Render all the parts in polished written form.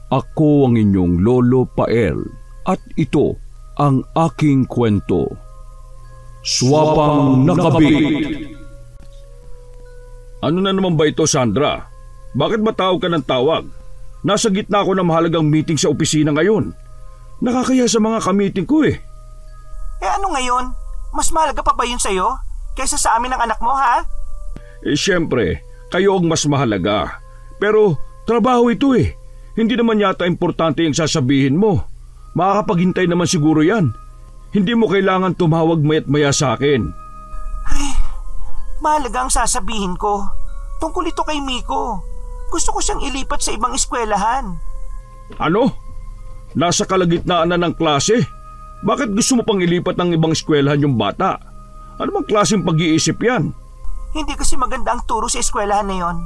Ako ang inyong Lolo Pael at ito ang aking kwento. Swapang Nakabit. Ano na naman ba ito, Sandra? Bakit ba tawag ka ng tawag? Nasa gitna ako ng mahalagang meeting sa opisina ngayon. Nakakaya sa mga kamiting ko eh. Ano ngayon? Mas mahalaga pa ba yun sa'yo? Kaysa sa amin ng anak mo, ha? Siyempre, kayo ang mas mahalaga. Pero trabaho ito eh. Hindi naman yata importante yung sasabihin mo. Makakapaghintay naman siguro yan. Hindi mo kailangan tumawag maya't maya sa akin. Ay, mahalaga ang sasabihin ko. Tungkol ito kay Miko. Gusto ko siyang ilipat sa ibang eskwelahan. Ano? Nasa kalagitnaan na ng klase? Bakit gusto mo pang ilipat ng ibang eskwelahan yung bata? Ano bang klaseng pag-iisip yan? Hindi kasi maganda ang turo sa eskwelahan na yon.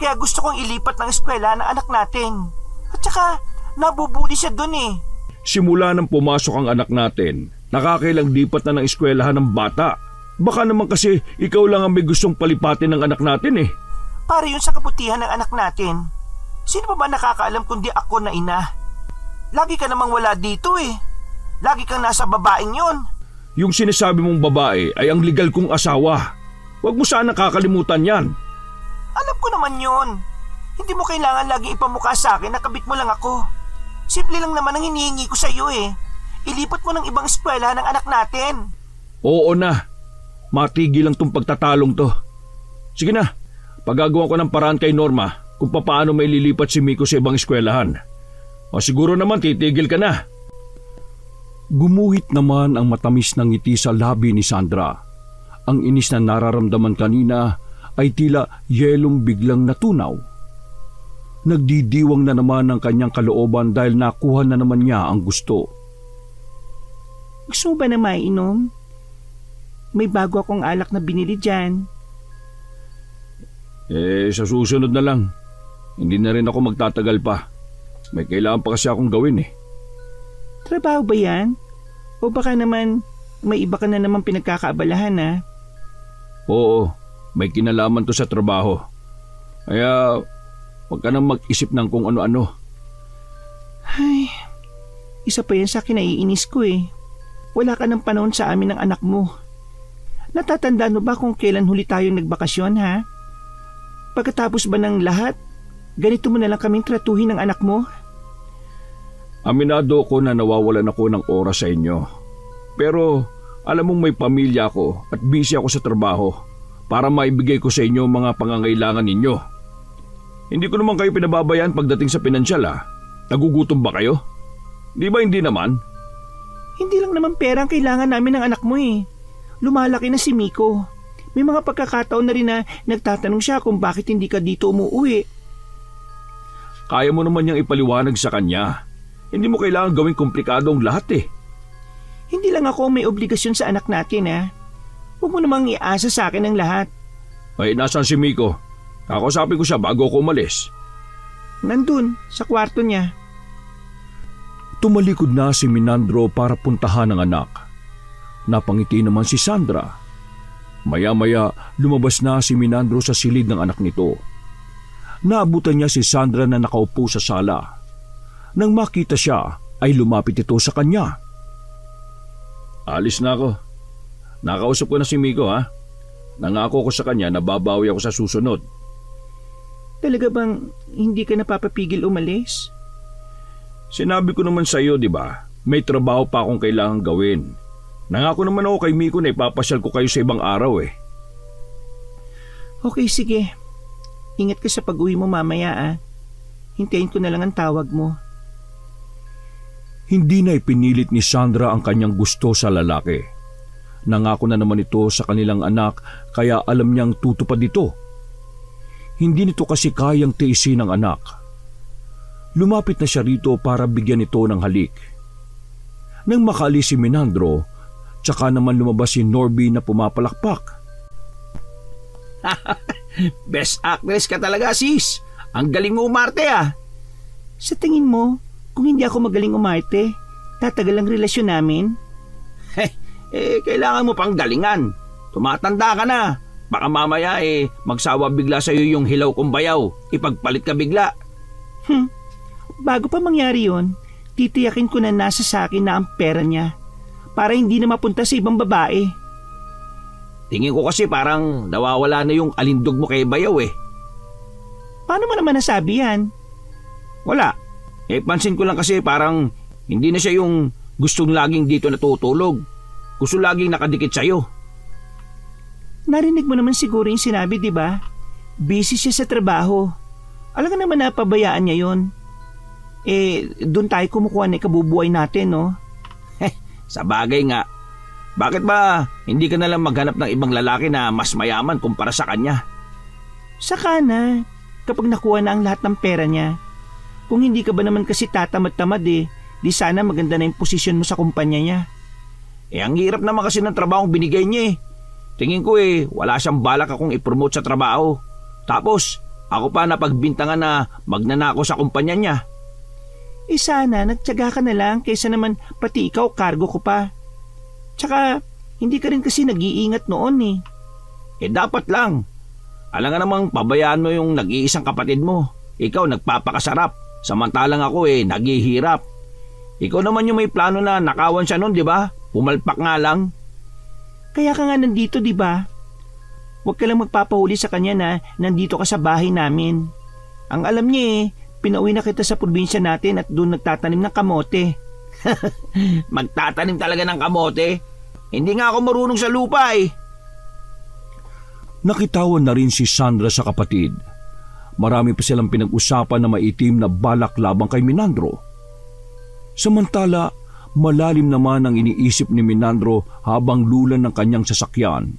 Kaya gusto kong ilipat ng eskwelahan ng anak natin. At saka, nabubuli siya dun eh. Simula nang pumasok ang anak natin, nakakailang lipat na ng eskwelahan ng bata. Baka naman kasi ikaw lang ang may gustong palipatin ng anak natin eh. Para yun sa kabutihan ng anak natin. Sino pa ba nakakaalam kundi ako na ina? Lagi ka namang wala dito eh. Lagi kang nasa babaeng yon. Yung sinasabi mong babae ay ang legal kong asawa. Huwag mo sana kakalimutan yan. Alam ko naman yon. Hindi mo kailangan lagi ipamukha sa akin na kabit mo lang ako. Simple lang naman ang hinihingi ko sa iyo eh. Ilipat mo ng ibang eskwela ng anak natin. Oo na. Matigil lang tong pagtatalong to. Sige na, pagagawa ko ng paraan kay Norma kung paano may lilipat si Miko sa ibang eskwelahan. O siguro naman titigil ka na. Gumuhit naman ang matamis na ngiti sa labi ni Sandra. Ang inis na nararamdaman kanina ay tila yelong biglang natunaw. Nagdidiwang na naman ang kanyang kalooban dahil nakuha na naman niya ang gusto. Gusto mo ba na mainom? May bago akong alak na binili dyan. Sa susunod na lang. Hindi na rin ako magtatagal pa. May kailangan pa kasi akong gawin eh. Trabaho ba yan? O baka naman may iba ka na naman pinagkakaabalahan ha? Oo, may kinalaman to sa trabaho. Kaya huwag ka nang mag-isip ng kung ano-ano. Ay, isa pa yan sa akin naiinis ko eh. Wala ka ng panahon sa amin ng anak mo. Natatandaan mo ba kung kailan huli tayong nagbakasyon ha? Pagkatapos ba ng lahat, ganito mo na lang kaming tratuhin ng anak mo? Aminado ko na nawawalan ako ng oras sa inyo. Pero alam mong may pamilya ako at busy ako sa trabaho para maibigay ko sa inyo mga pangangailangan ninyo. Hindi ko naman kayo pinababayaan pagdating sa pinansyal ha. Nagugutom ba kayo? Di ba hindi naman? Hindi lang naman pera ang kailangan namin ng anak mo eh. Lumalaki na si Miko. May mga pagkakataon na rin na nagtatanong siya kung bakit hindi ka dito umuwi. Kaya mo naman niyang ipaliwanag sa kanya. Hindi mo kailangan gawing komplikado ang lahat eh. Hindi lang ako may obligasyon sa anak natin ha. Huwag mo namang iasa sa akin ang lahat. Ay, nasaan si Miko? Kakausapin ko siya bago ako umalis. Nandun, sa kwarto niya. Tumalikod na si Minandro para puntahan ang anak. Napangiti naman si Sandra. Maya-maya lumabas na si Minandro sa silid ng anak nito. Naabutan niya si Sandra na nakaupo sa sala. Nang makita siya ay lumapit ito sa kanya. Alis na ako. Nakausap ko na si Miko ha. Nangako ko sa kanya na babawi ako sa susunod. Talaga bang hindi ka napapapigil umalis? Sinabi ko naman sa iyo, di ba? May trabaho pa akong kailangang gawin. Nangako naman ako kay Miko na ipapasyal ko kayo sa ibang araw eh. Okay, sige. Ingat ka sa pag-uwi mo mamaya ah. Hintayin ko na lang ang tawag mo. Hindi na ipinilit ni Sandra ang kanyang gusto sa lalaki. Nangako na naman ito sa kanilang anak kaya alam niyang tutupad ito. Hindi nito kasi kayang tiisin ng anak. Lumapit na siya rito para bigyan ito ng halik. Nang makaalis si Minandro, tsaka naman lumabas si Norby na pumapalakpak. Best actress ka talaga sis. Ang galing mo umarte ah. Sa tingin mo, kung hindi ako magaling umarte, tatagal ang relasyon namin? Kailangan mo pang galingan. Tumatanda ka na. Baka mamaya magsawa bigla sa'yo yung hilaw kong bayaw. Ipagpalit ka bigla. Bago pa mangyari yon, titiyakin ko na nasa sa akin na ang pera niya para hindi na mapunta sa ibang babae. Tingin ko kasi parang nawawala na yung alindog mo kay Bayaw eh. Paano mo naman nasabi yan? Wala. Pansin ko lang kasi parang hindi na siya yung gustong laging dito natutulog. Gusto laging nakadikit sa'yo. Narinig mo naman siguro yung sinabi, di ba? Busy siya sa trabaho. Alam ka naman na pabayaan niya yun. Doon tayo kumukuha na ikabubuhay natin, no? Sa bagay nga. Bakit ba hindi ka nalang maghanap ng ibang lalaki na mas mayaman kumpara sa kanya? Saka na, kapag nakuha na ang lahat ng pera niya. Kung hindi ka ba naman kasi tatamad-tamad di sana maganda na yung posisyon mo sa kumpanya niya. Ang hirap naman kasi ng trabahong binigay niya eh. Tingin ko wala siyang balak akong i-promote sa trabaho. Tapos, ako pa napagbintangan na magnanako sa kumpanya niya. Sana, nagtiyaga ka na lang kaysa naman pati ikaw kargo ko pa. Tsaka, hindi ka rin kasi nag-iingat noon eh. Dapat lang. Alam nga namang pabayaan mo yung nag-iisang kapatid mo. Ikaw nagpapakasarap, samantalang ako naghihirap. Ikaw naman yung may plano na nakawan siya noon, di ba? Pumalpak nga lang. Kaya ka nga nandito, di ba? Huwag ka lang magpapahuli sa kanya na nandito ka sa bahay namin. Ang alam niya pinauwi na kita sa probinsya natin at doon nagtatanim ng kamote. Magtatanim talaga ng kamote? Hindi nga ako marunong sa lupa eh. Nakitawan na rin si Sandra sa kapatid. Marami pa silang pinag-usapan na maitim na balak labang kay Minandro. Samantala, malalim naman ang iniisip ni Minandro habang lulan ng kanyang sasakyan.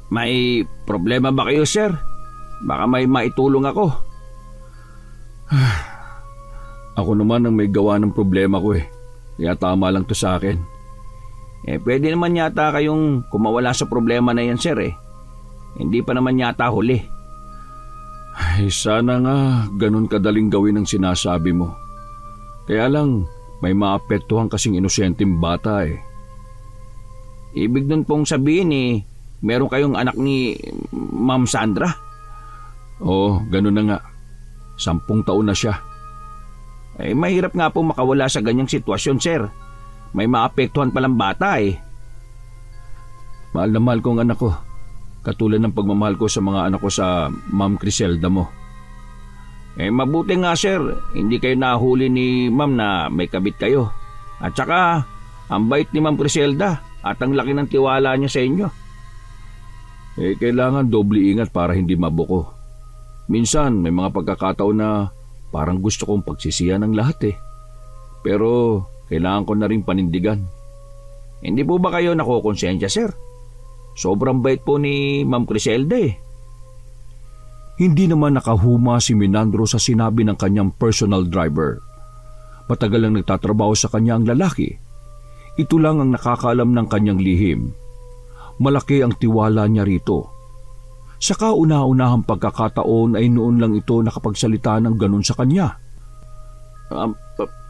May problema ba kayo, sir? Baka may maitulong ako. Ako naman ang may gawa ng problema ko Kaya tama lang to sa akin. Pwede naman yata kayong kumawala sa problema na yan, sir Hindi pa naman yata huli. Sana nga ganun kadaling gawin ang sinasabi mo. Kaya lang, may maapektuhan kasing inosenteng bata Ibig nun pong sabihin meron kayong anak ni Ma'am Sandra? Oo, ganun na nga. 10 taon na siya. Mahirap nga po makawala sa ganyang sitwasyon, sir. May maapektuhan palang bata Mahal na mahal ko ang anak ko. Katulad ng pagmamahal ko sa mga anak ko sa Ma'am Criselda mo. Mabuti nga, sir. Hindi kayo nahuli ni Ma'am na may kabit kayo. At saka, ang bait ni Ma'am Criselda at ang laki ng tiwala niya sa inyo. Kailangan doble ingat para hindi mabuko. Minsan may mga pagkakataon na parang gusto kong pagsisihan ng lahat Pero kailangan ko na rin panindigan. Hindi po ba kayo nakukonsensya, sir? Sobrang bait po ni Ma'am Criselda Hindi naman nakahuma si Minandro sa sinabi ng kanyang personal driver. Matagal lang nagtatrabaho sa kanya ang lalaki. Ito lang ang nakakaalam ng kanyang lihim. Malaki ang tiwala niya rito. Sa kauna-unahang pagkakataon ay noon lang ito nakapagsalita ng ganun sa kanya.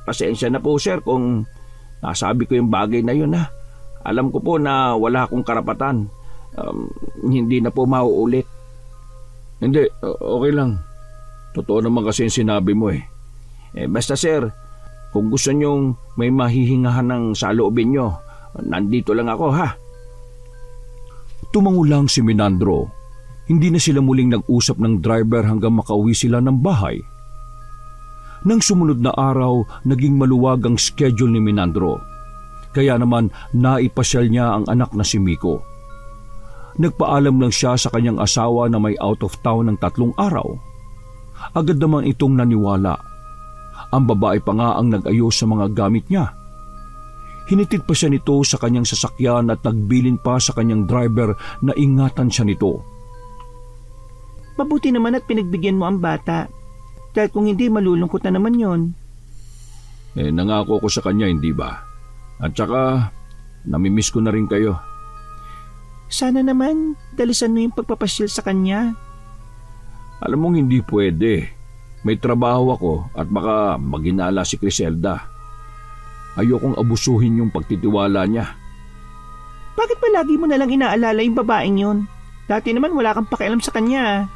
Pasensya na po, sir, kung nasabi ko yung bagay na yun Alam ko po na wala akong karapatan. Hindi na po mauulit. Hindi, okay lang. Totoo naman kasi yung sinabi mo Basta, sir, kung gusto nyong may mahihingahan ng saloobin nyo, nandito lang ako, ha? Tumango lang si Minandro. Hindi na sila muling nag-usap ng driver hanggang makauwi sila ng bahay. Nang sumunod na araw, naging maluwag ang schedule ni Minandro. Kaya naman naipasyal niya ang anak na si Miko. Nagpaalam lang siya sa kanyang asawa na may out of town ng 3 araw. Agad naman itong naniwala. Ang babae pa nga ang nag-ayos sa mga gamit niya. Hinitid pa siya nito sa kanyang sasakyan at nagbilin pa sa kanyang driver na ingatan siya nito. Mabuti naman at pinagbigyan mo ang bata. Dahil kung hindi, malulungkot na naman yon. Nangako ko sa kanya, hindi ba? At saka, namimiss ko na rin kayo. Sana naman, dalisan mo yung pagpapasyal sa kanya. Alam mong hindi pwede. May trabaho ako at baka maginala si Criselda. Ayokong abusuhin yung pagtitiwala niya. Bakit ba lagi mo nalang inaalala yung babaeng yun? Dati naman wala kang pakialam sa kanya.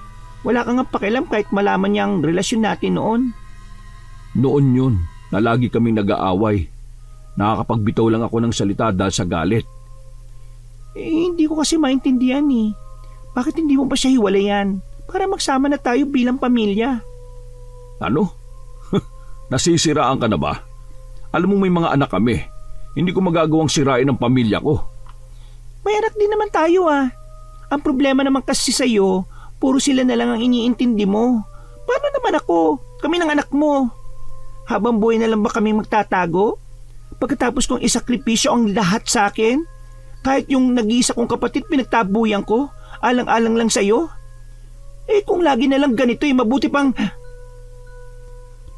Wala kang nga pakialam kahit malaman niya ang relasyon natin noon. Noon yun na lagi kaming nag-aaway. Nakakapagbitaw lang ako ng salita dahil sa galit. Hindi ko kasi maintindihan eh. Bakit hindi mo pa siya hiwalayan? Para magsama na tayo bilang pamilya. Ano? Nasisiraan ka na ba? Alam mo may mga anak kami. Hindi ko magagawang sirain ang pamilya ko. May anak din naman tayo ah. Ang problema naman kasi sa'yo, puro sila na lang ang iniintindi mo. Paano naman ako? Kami ng anak mo. Habang buhay na lang ba kami magtatago? Pagkatapos kong isakripisyo ang lahat sa akin? Kahit yung nag-iisa kong kapatid pinagtabuyan ko, alang-alang lang sa'yo? Kung lagi na lang ganito mabuti pang...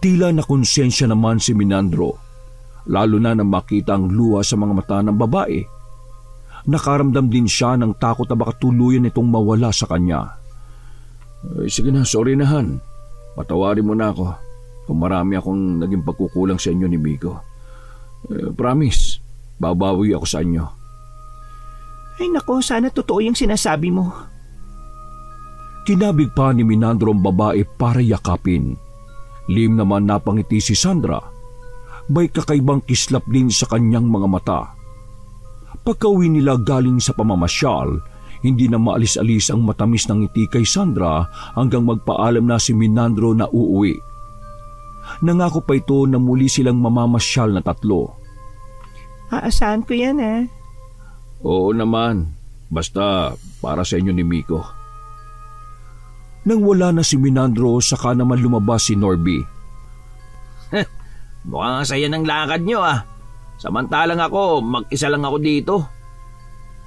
Tila na konsensya naman si Minandro, lalo na nang makita ang luha sa mga mata ng babae. Nakaramdam din siya ng takot na baka tuluyan itong mawala sa kanya. Sige na, sorry na Han. Patawarin mo na ako kung marami akong naging pagkukulang sa inyo ni Miko. Promise, babawi ako sa inyo. Ay nako, sana totoo yung sinasabi mo. Kinabig pa ni Minandro ang babae para yakapin. Lim naman napangiti si Sandra. May kakaibang kislap din sa kanyang mga mata. Pagka-uwi nila galing sa pamamasyal, hindi na maalis-alis ang matamis ng ngiti kay Sandra hanggang magpaalam na si Minandro na uuwi. Nangako pa ito na muli silang mamamasyal na tatlo. Aasahan ko yan eh. Oo naman, basta para sa inyo ni Miko. Nang wala na si Minandro, saka naman lumabas si Norby. Mukhang saya ng lakad nyo ah. Samantalang ako, mag-isa lang ako dito.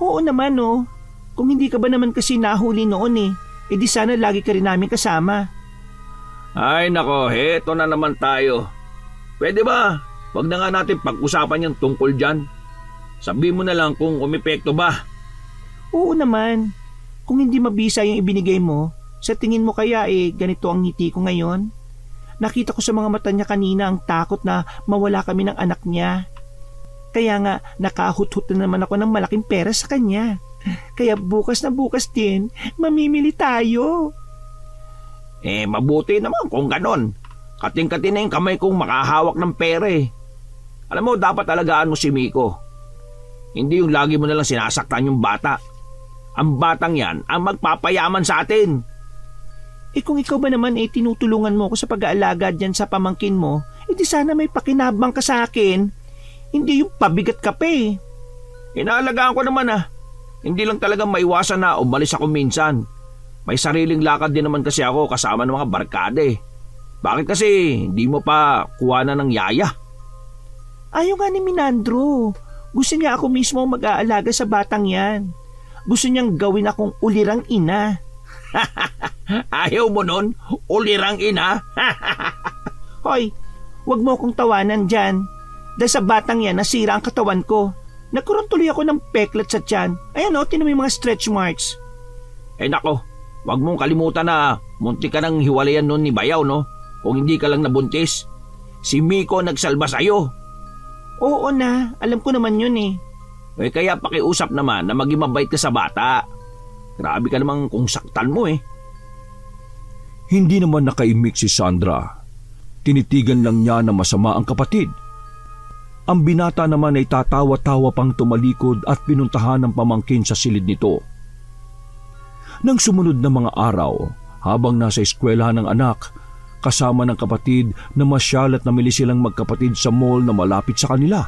Oo naman oh. Kung hindi ka ba naman kasi nahuli noon di sana lagi ka rin namin kasama. Ay nako, heto na naman tayo. Pwede ba? Wag na nga natin pag-usapan yung tungkol dyan. Sabihin mo na lang kung umepekto ba. Oo naman. Kung hindi mabisa yung ibinigay mo, sa tingin mo kaya ganito ang ngiti ko ngayon? Nakita ko sa mga mata niya kanina ang takot na mawala kami ng anak niya. Kaya nga nakahut-hut na naman ako ng malaking pera sa kanya. Kaya bukas na bukas din, mamimili tayo. Mabuti naman kung ganon. Kating-kati na yung kamay kong makahawak ng pera Alam mo, dapat alagaan mo si Miko. Hindi yung lagi mo nalang sinasaktan yung bata. Ang batang yan ang magpapayaman sa atin. Kung ikaw ba naman tinutulungan mo ako sa pag-aalaga dyan sa pamangkin mo, di sana may pakinabang ka sa akin. Hindi yung pabigat ka pa Inaalagaan ko naman Hindi lang talaga maiwasan na umalis ako minsan. May sariling lakad din naman kasi ako kasama ng mga barkada Bakit kasi hindi mo pa kuha na ng yaya? Ayaw nga ni Minandro. Gusto niya ako mismo mag-aalaga sa batang yan. Gusto niyang gawin akong ulirang ina. Ayaw mo nun? Ulirang ina? Hoy, wag mo akong tawanan dyan. Dahil sa batang yan nasira ang katawan ko. Nagkaroon tuloy ako ng peklat sa tiyan. Ayan tinan mo yung mga stretch marks. Nako, wag mong kalimutan na munti ka nang hiwalayan nun ni Bayaw no? Kung hindi ka lang nabuntis. Si Miko nagsalba sa'yo. Oo na, alam ko naman yun Kaya pakiusap naman na maging mabait ka sa bata. Grabe ka namang kung saktan mo Hindi naman nakaimik si Sandra. Tinitigan lang niya na masama ang kapatid. Ang binata naman ay tatawa-tawa pang tumalikod at pinuntahan ng pamangkin sa silid nito. Nang sumunod na mga araw, habang nasa eskwelahan ng anak, kasama ng kapatid na masyal at namili silang magkapatid sa mall na malapit sa kanila.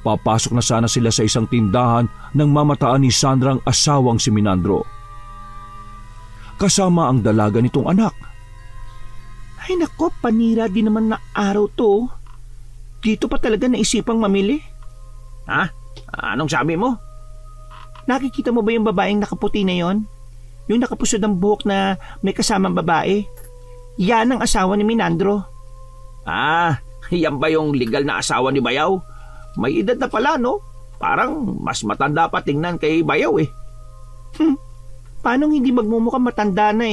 Papasok na sana sila sa isang tindahan nang mamataan ni Sandra ang asawang si Minandro. Kasama ang dalaga nitong anak. Ay nako, panira din naman na araw to. Dito pa talaga naisipang mamili. Ha? Anong sabi mo? Nakikita mo ba yung babaeng nakaputi na yon? Yung nakapusod ang buhok na may kasamang babae? Yan ang asawa ni Minandro. Yan ba yung legal na asawa ni Bayaw? May edad na pala, no? Parang mas matanda pa tingnan kay Bayaw Paano hindi magmumukhang matanda na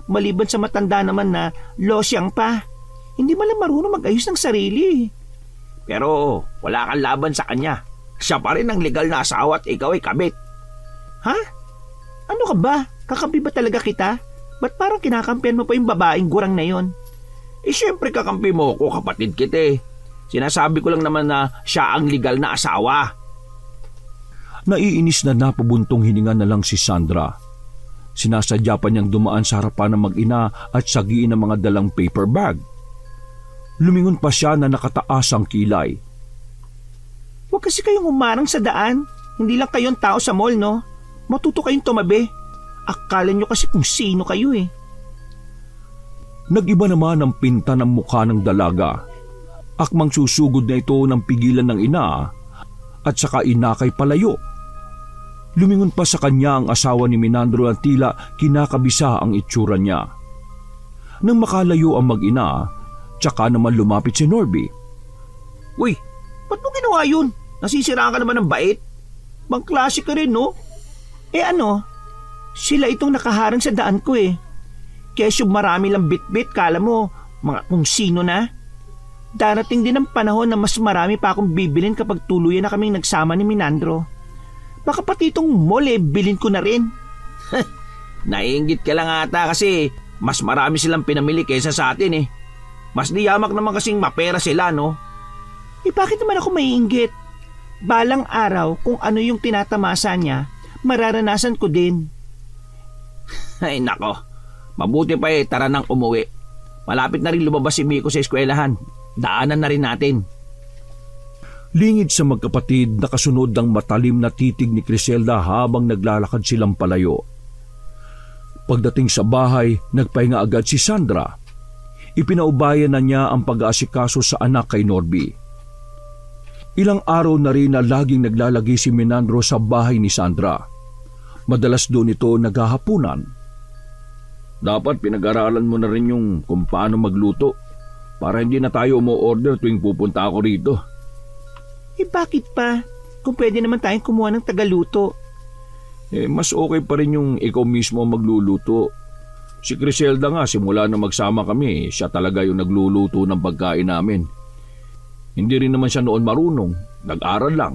maliban sa matanda naman na losyang pa? Hindi man lang marunong mag-ayos ng sarili. Pero wala kang laban sa kanya. Siya pa rin ang legal na asawa at ikaw ay kabit. Ha? Ano ka ba? Kakabi ba talaga kita? Ba't parang kinakampihan mo pa yung babaeng gurang na yon? Siyempre kakampi mo ko, kapatid kita eh. Sinasabi ko lang naman na siya ang legal na asawa. Naiinis na napabuntong hininga na lang si Sandra. Sinasadya pa niyang dumaan sa harapan ng mag-ina at sagiin ang mga dalang paper bag. Lumingon pa siya na nakataas ang kilay. Huwag kasi kayong humarang sa daan. Hindi lang kayong tao sa mall, no? Matuto kayong tumabi. Akala nyo kasi kung sino kayo eh. Nag-iba naman ang pinta ng mukha ng dalaga. Akmang susugod na ito ng pigilan ng ina at saka inakay palayo. Lumingon pa sa kanya ang asawa ni Menandro at tila kinakabisa ang itsura niya. Nang makalayo ang mag-ina, tsaka naman lumapit si Norby. Uy, ba't mo ginawa yun? Nasisiraan ka naman ng bait. Bang klase ka rin, no? Ano? Sila itong nakaharang sa daan ko eh. Kesyo marami lang bit-bit, kala mo, mga kung sino na. Darating din ang panahon na mas marami pa akong bibilin kapag tuluyan na kaming nagsama ni Menandro. Baka pati itong mall bilin ko na rin. Naiinggit ka lang ata kasi mas marami silang pinamili kaysa sa atin eh. Mas niyamak naman kasing mapera sila, no? Bakit naman ako maiinggit? Balang araw kung ano yung tinatamasa niya, mararanasan ko din. Ay nako, mabuti pa tara nang umuwi. Malapit na rin lumabas si Miko sa eskwelahan. Daanan na rin natin. Lingid sa magkapatid, nakasunod ang matalim na titig ni Criselda habang naglalakad silang palayo. Pagdating sa bahay, nagpahinga agad si Sandra. Ipinaubayan na niya ang pag-aasikaso sa anak kay Norby. Ilang araw na rin na laging naglalagi si Menandro sa bahay ni Sandra. Madalas doon ito naghahapunan. Dapat pinag-aralan mo na rin yung kung paano magluto para hindi na tayo umu-order tuwing pupunta ako rito. Bakit pa? Kung pwede naman tayong kumuha ng tagaluto. Mas okay pa rin yung ikaw mismo magluluto. Si Criselda nga, simula na magsama kami, siya talaga yung nagluluto ng pagkain namin. Hindi rin naman siya noon marunong, nag-aral lang.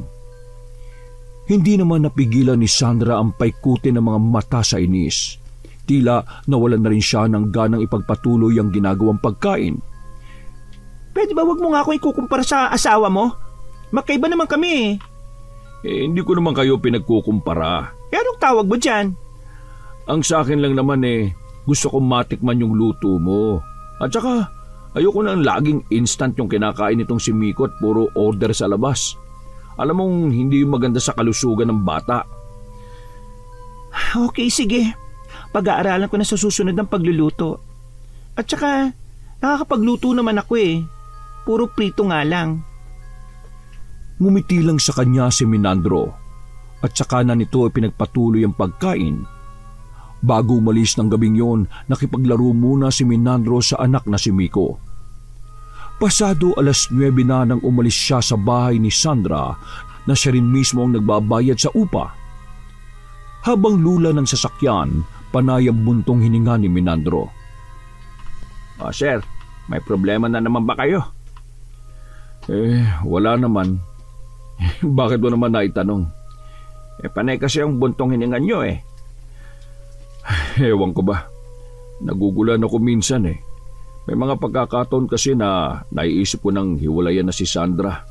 Hindi naman napigilan ni Sandra ang paikutin ng mga mata sa inis. Tila nawalan na rin siya ng ganang ipagpatuloy ang ginagawang pagkain. Pwede ba wag mo nga ako ikukumpara sa asawa mo? Magkaiba naman kami eh. Hindi ko naman kayo pinagkukumpara. Anong tawag mo dyan? Ang sa akin lang naman gusto kong matikman yung luto mo. At saka, ayoko nang laging instant yung kinakain nitong si Miko at puro order sa labas. Alam mong hindi maganda sa kalusugan ng bata. Okay, sige. Pag-aaralan ko na sa susunod ng pagluluto. At saka, nakakapagluto naman ako eh. Puro prito nga lang. Ngumiti lang sa kanya si Menandro at saka na nito pinagpatuloy ang pagkain. Bago umalis ng gabing yon, nakipaglaro muna si Menandro sa anak na si Miko. Pasado 9:00 na nang umalis siya sa bahay ni Sandra na siya rin mismo ang nagbabayad sa upa. Habang lula ng sasakyan, panay ang buntong hininga ni Menandro. Sir, may problema na naman ba kayo? Wala naman. Bakit mo naman naitanong? Panay kasi ang buntong hininga nyo eh. Ewan ko ba. Nagugulan ako minsan eh. May mga pagkakataon kasi na naiisip ko nang hiwalayan na si Sandra.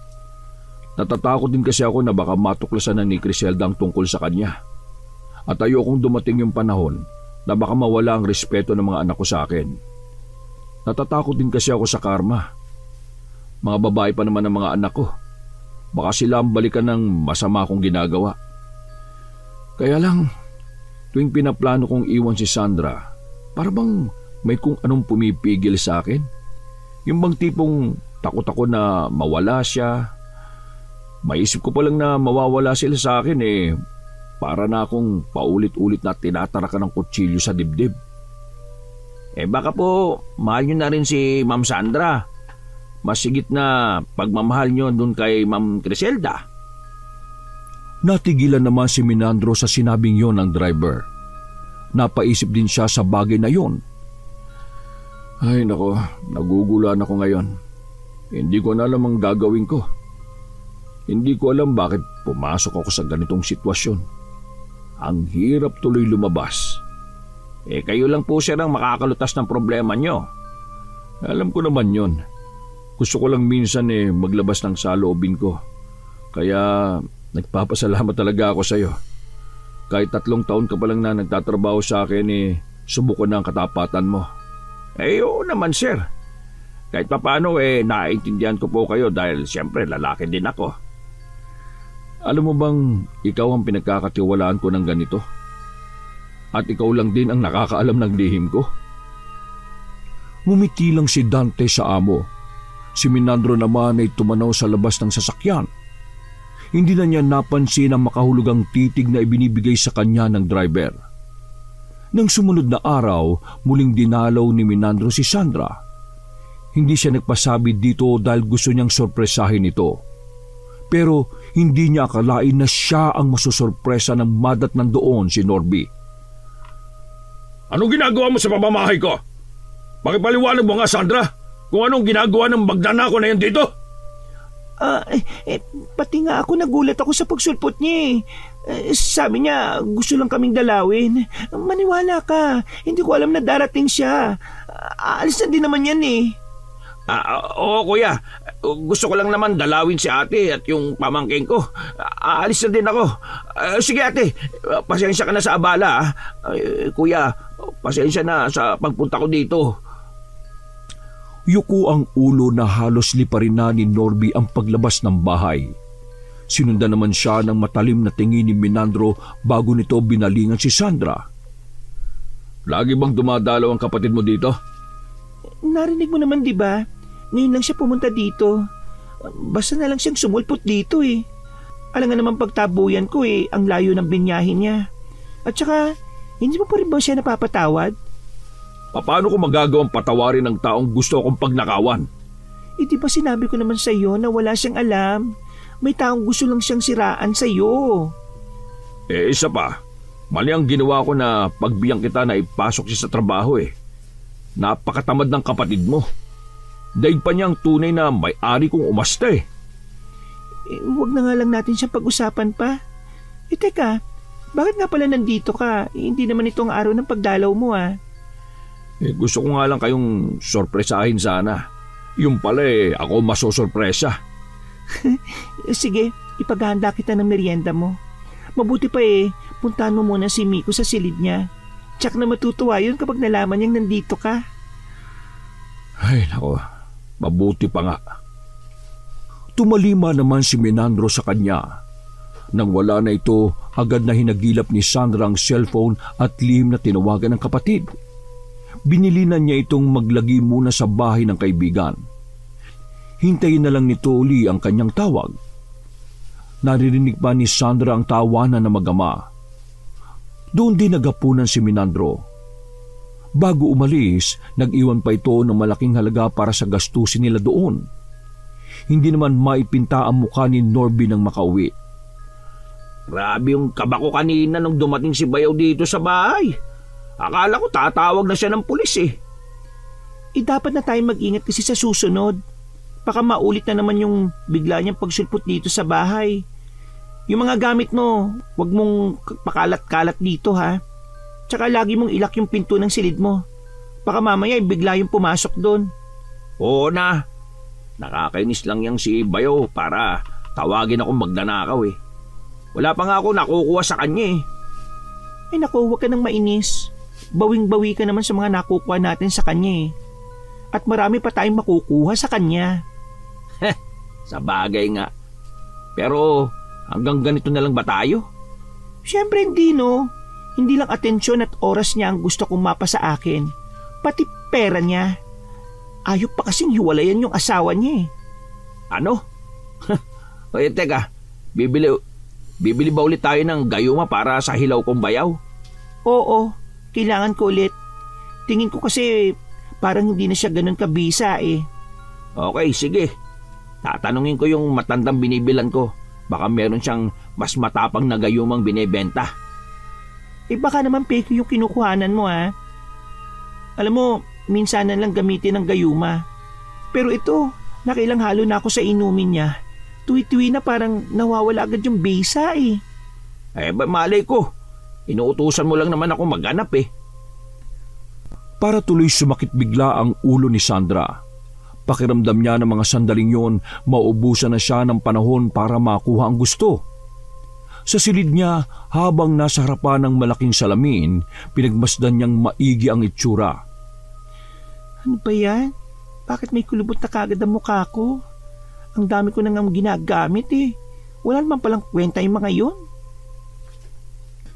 Natatakot din kasi ako na baka matuklasan na ni Criselda ang tungkol sa kanya. At ayokong dumating yung panahon na baka mawala ang respeto ng mga anak ko sa akin. Natatakot din kasi ako sa karma. Mga babae pa naman ang mga anak ko. Baka sila ang balikan ng masama kong ginagawa. Kaya lang, tuwing pinaplano kong iwan si Sandra, para bang may kung anong pumipigil sa akin. Yung bang tipong takot ako na mawala siya. Maisip ko pa lang na mawawala sila sa akin para na akong paulit-ulit na tinatarakan ng kutsilyo sa dibdib. Baka po mahal nyo na rin si Ma'am Sandra. Mas sigit na pagmamahal nyo dun kay Ma'am Criselda. Natigilan naman si Menandro sa sinabing yon ng driver. Napaisip din siya sa bagay na yon. Ay nako, nagugulan ako ngayon. Hindi ko na alam ang gagawin ko. Hindi ko alam bakit pumasok ako sa ganitong sitwasyon. Ang hirap tuloy lumabas. Kayo lang po sir ang makakalutas ng problema nyo. Alam ko naman yon. Gusto ko lang minsan maglabas ng saloobin ko. Kaya nagpapasalamat talaga ako sa'yo. Kahit 3 taon ka pa lang na nagtatrabaho sa akin subukan na ang katapatan mo. Oo naman sir. Kahit papaano naiintindihan ko po kayo dahil siyempre lalaki din ako. Alam mo bang ikaw ang pinagkakatiwalaan ko ng ganito? At ikaw lang din ang nakakaalam ng lihim ko? Ngumiti lang si Dante sa amo. Si Minandro naman ay tumanaw sa labas ng sasakyan. Hindi na niya napansin ang makahulugang titig na ibinibigay sa kanya ng driver. Nang sumunod na araw, muling dinalaw ni Minandro si Sandra. Hindi siya nagpasabi dito dahil gusto niyang sorpresahin ito. Pero hindi niya akalain na siya ang masusorpresa ng madatnan doon si Norby. Anong ginagawa mo sa pamamahay ko? Pakipaliwanag mo nga, Sandra, kung anong ginagawa ng magnanakaw na yan dito? Pati nga ako nagulat ako sa pagsulpot niya. Sabi niya, gusto lang kaming dalawin. Maniwala ka, hindi ko alam na darating siya. Aalis na din naman yan Oo kuya, gusto ko lang naman dalawin si ate at yung pamangking ko. Aalis na din ako. Sige ate, pasensya ka na sa abala. Kuya, pasensya na sa pagpunta ko dito. Yuko ang ulo na halos liparin na ni Norby ang paglabas ng bahay. Sinundan naman siya ng matalim na tingin ni Minandro bago nito binalingan si Sandra. Lagi bang dumadalaw ang kapatid mo dito? Narinig mo naman, di ba? Ngayon lang siya pumunta dito. Basta na lang siyang sumulpot dito Alam nga naman pagtabuyan ko ang layo ng binyahin niya. At saka, hindi mo pa rin ba siya napapatawad? Paano ko magagawang patawarin ng taong gusto akong pagnakawan? Di ba sinabi ko naman sa iyo na wala siyang alam? May taong gusto lang siyang siraan sa iyo. Isa pa, mali ang ginawa ko na pagbiyang kita na ipasok siya sa trabaho Napakatamad ng kapatid mo. Daig pa niya ang tunay na may-ari kong umasta Huwag na nga lang natin siyang pag-usapan pa. Teka, bakit nga pala nandito ka? Hindi naman itong araw ng pagdalaw mo Gusto ko nga lang kayong sorpresahin sana. Yung pala ako masosorpresa. Sige, ipaghahanda kita ng merienda mo. Mabuti pa puntahan mo muna si Miko sa silid niya. Tsak na matutuwa yun kapag nalaman niyang nandito ka. Ay nako, mabuti pa nga. Tumalima naman si Minandro sa kanya. Nang wala na ito, agad na hinagilap ni Sandra ang cellphone at lihim na tinawagan ng kapatid. Binilinan niya itong maglagi muna sa bahay ng kaibigan. Hintayin na lang nito uli ang kanyang tawag. Naririnig pa ni Sandra ang tawanan ng mag-ama. Doon din nagapunan si Minandro. Bago umalis, nag-iwan pa ito ng malaking halaga para sa gastusin nila doon. Hindi naman maipinta ang mukha ni Norby nang makauwi. Grabe yung kaba ko kanina nung dumating si Bayaw dito sa bahay. Akala ko tatawag na siya ng pulis Dapat na tayo mag-ingat kasi sa susunod. Baka maulit na naman yung bigla niyang pagsulpot dito sa bahay. Yung mga gamit mo, wag mong pakalat-kalat dito Tsaka lagi mong ilak yung pinto ng silid mo. Baka mamaya bigla yung pumasok doon. Oo na. Nakakainis lang yang si Bayaw para tawagin akong magnanakaw Wala pa nga ako nakukuha sa kanya naku, huwag ka nang mainis. Bawing-bawi ka naman sa mga nakukuha natin sa kanya At marami pa tayong makukuha sa kanya. Sa bagay nga. Pero hanggang ganito na lang ba tayo? Siyempre hindi Hindi lang atensyon at oras niya ang gusto kong mapa sa akin. Pati pera niya. Ayok pa kasing hiwalayan yung asawa niya Ano? Oye teka, bibili ba ulit tayo ng gayuma para sa hilaw kong bayaw? Oo, kailangan ko ulit. Tingin ko kasi parang hindi na siya ganun kabisa Okay, sige. Tatanungin ko yung matandang binibilan ko. Baka meron siyang mas matapang na gayumang binebenta. Baka naman fake yung kinukuhanan mo Alam mo, minsan na lang gamitin ng gayuma. Pero ito, nakailang halo na ako sa inumin niya. Tuwi-tuwi na parang nawawala agad yung bisa malay ko. Inuutusan mo lang naman ako maghanap Para tuloy sumakit bigla ang ulo ni Sandra. Pakiramdam niya ng mga sandaling yon, maubusan na siya ng panahon para makuha ang gusto. Sa silid niya, habang nasa harapan ng malaking salamin, pinagmasdan niyang maigi ang itsura. Ano ba yan? Bakit may kulubot na kagad ang mukha ko? Ang dami ko nang ginagamit eh. Wala naman palang kwenta yung mga yon.